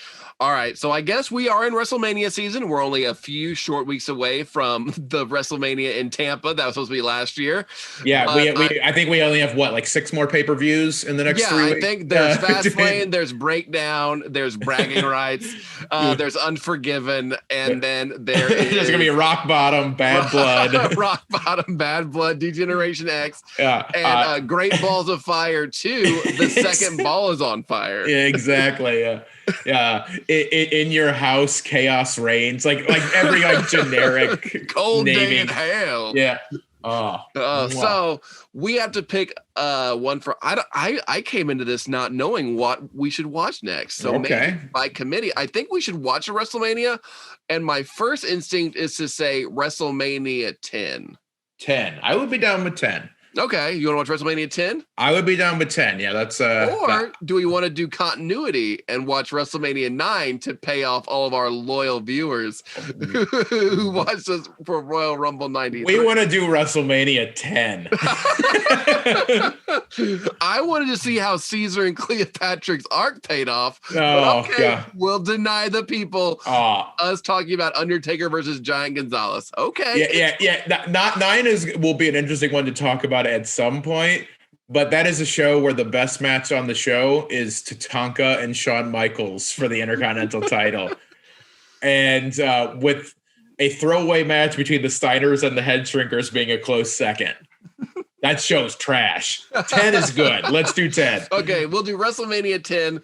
All right, so I guess we are in WrestleMania season. We're only a few short weeks away from the WrestleMania in Tampa. That was supposed to be last year. Yeah, I think we only have, like 6 more pay-per-views in the next 3 weeks? I think there's Fastlane, there's Breakdown, there's Bragging Rights, there's Unforgiven, and then there's going to be Rock Bottom, Bad Blood. Rock Bottom, Bad Blood, Degeneration X, and Great Balls of Fire 2. The second ball is on fire. Yeah, exactly, yeah. In your house, chaos reigns. Like every generic cold naming. Day in hell. Yeah. So we have to pick one for. I came into this not knowing what we should watch next. So maybe by committee, I think we should watch a WrestleMania. And my first instinct is to say WrestleMania 10. 10. I would be down with 10. Okay, you want to watch WrestleMania 10? I would be down with 10. Yeah, that's or do we want to do continuity and watch WrestleMania 9 to pay off all of our loyal viewers who watched us for Royal Rumble 93? We want to do WrestleMania 10. I wanted to see how Caesar and Cleopatra's arc paid off. We'll deny the people us talking about Undertaker versus Giant Gonzalez. Okay. Yeah. 9 will be an interesting one to talk about at some point, but that is a show where the best match on the show is Tatanka and Shawn Michaels for the Intercontinental title, and with a throwaway match between the Steiners and the Head Shrinkers being a close second. That show's trash. 10 is good. Let's do 10. Okay, we'll do WrestleMania 10.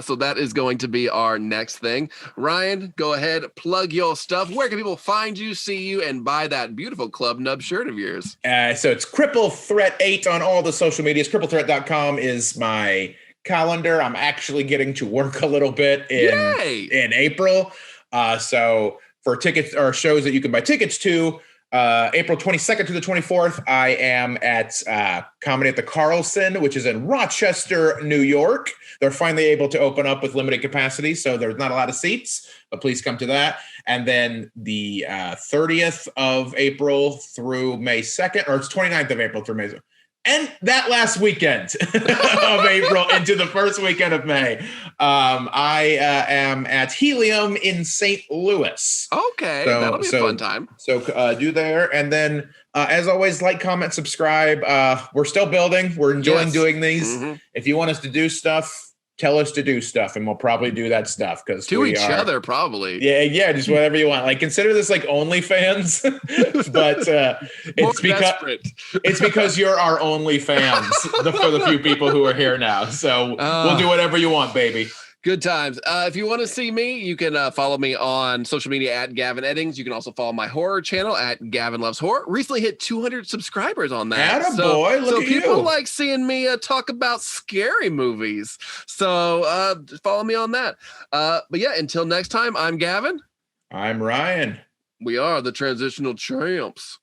So that is going to be our next thing. Ryan, go ahead, plug your stuff. Where can people find you, see you, and buy that beautiful Club Nub shirt of yours? So it's Cripple Threat 8 on all the social medias. CrippleThreat.com is my calendar. I'm actually getting to work a little bit in April. So for tickets or shows that you can buy tickets to, April 22nd to the 24th, I am at Comedy at the Carlson, which is in Rochester, New York. They're finally able to open up with limited capacity, so there's not a lot of seats, but please come to that. And then the 30th of April through May 2nd, or it's 29th of April through May 2nd. And that last weekend of April into the first weekend of May, I am at Helium in St. Louis. Okay, that'll be a fun time. So do there. And then, as always, like, comment, subscribe. We're still building. We're enjoying doing these. Mm-hmm. If you want us to do stuff, tell us to do stuff, and we'll probably do that stuff because to each other, probably. Yeah, just whatever you want. Like, consider this like OnlyFans, but it's because you're our only fans for the few people who are here now. So we'll do whatever you want, baby. Good times. If you want to see me, you can follow me on social media at Gavin Eddings. You can also follow my horror channel at Gavin Loves Horror. Recently hit 200 subscribers on that. Attaboy, look at people you. like seeing me talk about scary movies. So follow me on that. But yeah, until next time, I'm Gavin. I'm Ryan. We are the Transitional Champs.